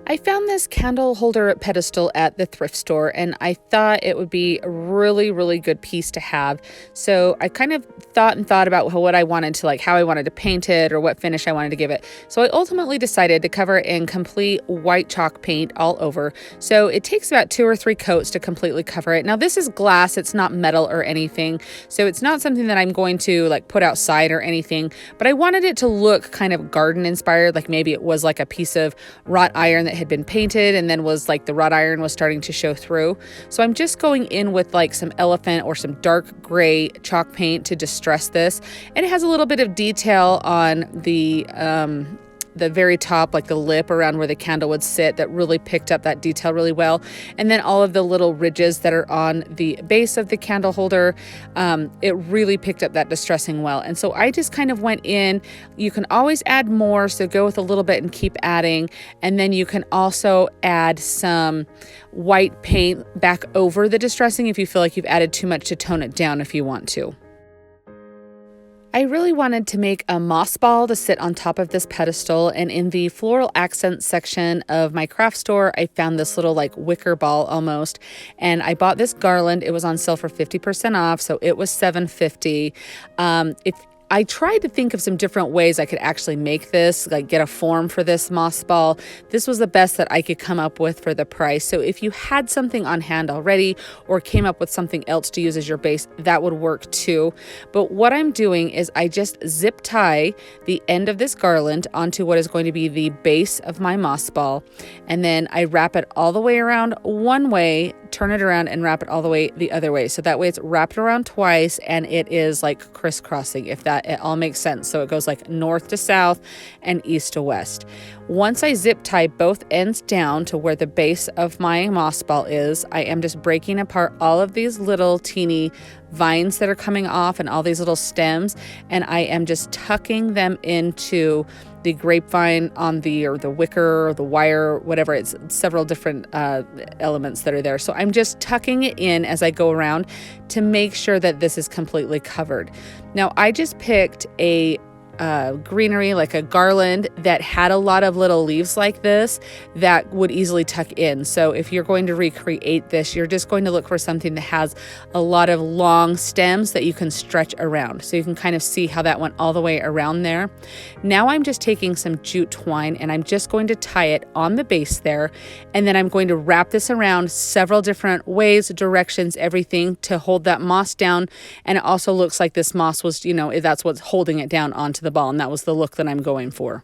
I found this candle holder pedestal at the thrift store, and I thought it would be a really, really good piece to have. So I kind of thought about what I wanted to, like how I wanted to paint it or what finish I wanted to give it. So I ultimately decided to cover it in complete white chalk paint all over. So it takes about 2 or 3 coats to completely cover it. Now this is glass, it's not metal or anything. So it's not something that I'm going to like put outside or anything, but I wanted it to look kind of garden inspired, like maybe it was like a piece of wrought iron that had been painted and then was like the wrought iron was starting to show through. So I'm just going in with like some elephant or some dark gray chalk paint to distress this. And it has a little bit of detail on the very top, like the lip around where the candle would sit, that really picked up that detail really well. And then all of the little ridges that are on the base of the candle holder, it really picked up that distressing well. And so I just kind of went in. You can always add more, so go with a little bit and keep adding. And then you can also add some white paint back over the distressing if you feel like you've added too much to tone it down if you want to. I really wanted to make a moss ball to sit on top of this pedestal, and in the floral accents section of my craft store, I found this little like wicker ball almost, and I bought this garland. It was on sale for 50% off, so it was $7.50. If I tried to think of some different ways I could actually make this, like get a form for this moss ball. This was the best that I could come up with for the price. So if you had something on hand already or came up with something else to use as your base, that would work too. But what I'm doing is I just zip tie the end of this garland onto what is going to be the base of my moss ball. And then I wrap it all the way around one way, turn it around and wrap it all the way the other way. So that way it's wrapped around twice and it is like crisscrossing, if that it all makes sense. So it goes like north to south and east to west. Once I zip tie both ends down to where the base of my moss ball is, I am just breaking apart all of these little teeny vines that are coming off and all these little stems, and I am just tucking them into the grapevine on the wicker or the wire, whatever. It's several different elements that are there. So I'm just tucking it in as I go around to make sure that this is completely covered. Now I just picked a greenery, like a garland that had a lot of little leaves like this that would easily tuck in. So if you're going to recreate this, you're just going to look for something that has a lot of long stems that you can stretch around. So you can kind of see how that went all the way around there. Now I'm just taking some jute twine and I'm just going to tie it on the base there. And then I'm going to wrap this around several different ways, directions, everything to hold that moss down. And it also looks like this moss was, that's what's holding it down onto the ball, and that was the look that I'm going for.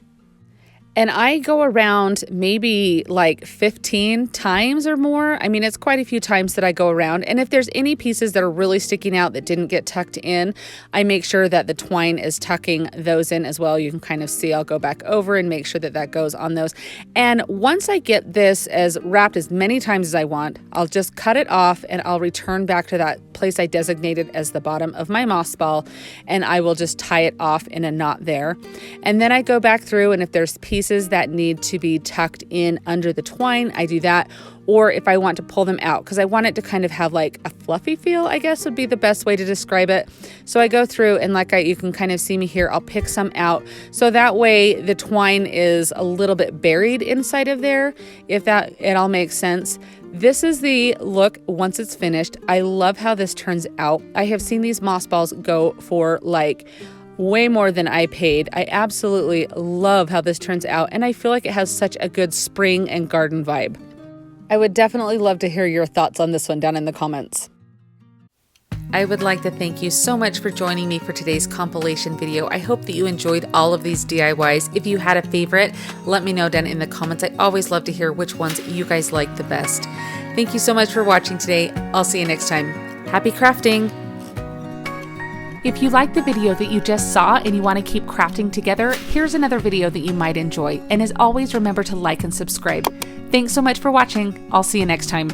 And I go around maybe like 15 times or more. I mean, it's quite a few times that I go around. And if there's any pieces that are really sticking out that didn't get tucked in, I make sure that the twine is tucking those in as well. You can kind of see, I'll go back over and make sure that that goes on those. And once I get this as wrapped as many times as I want, I'll just cut it off and I'll return back to that place I designated as the bottom of my moss ball, and I will just tie it off in a knot there. And then I go back through, and if there's pieces that need to be tucked in under the twine, I do that. Or if I want to pull them out, because I want it to kind of have like a fluffy feel, I guess would be the best way to describe it. So I go through, and you can kind of see me here, I'll pick some out. So that way the twine is a little bit buried inside of there, if that it all makes sense. This is the look once it's finished. I love how this turns out. I have seen these moss balls go for like way more than I paid. I absolutely love how this turns out, and I feel like it has such a good spring and garden vibe. I would definitely love to hear your thoughts on this one down in the comments. I would like to thank you so much for joining me for today's compilation video. I hope that you enjoyed all of these DIYs. If you had a favorite, let me know down in the comments. I always love to hear which ones you guys like the best. Thank you so much for watching today. I'll see you next time. Happy crafting! If you liked the video that you just saw and you want to keep crafting together, here's another video that you might enjoy. And as always, remember to like and subscribe. Thanks so much for watching. I'll see you next time.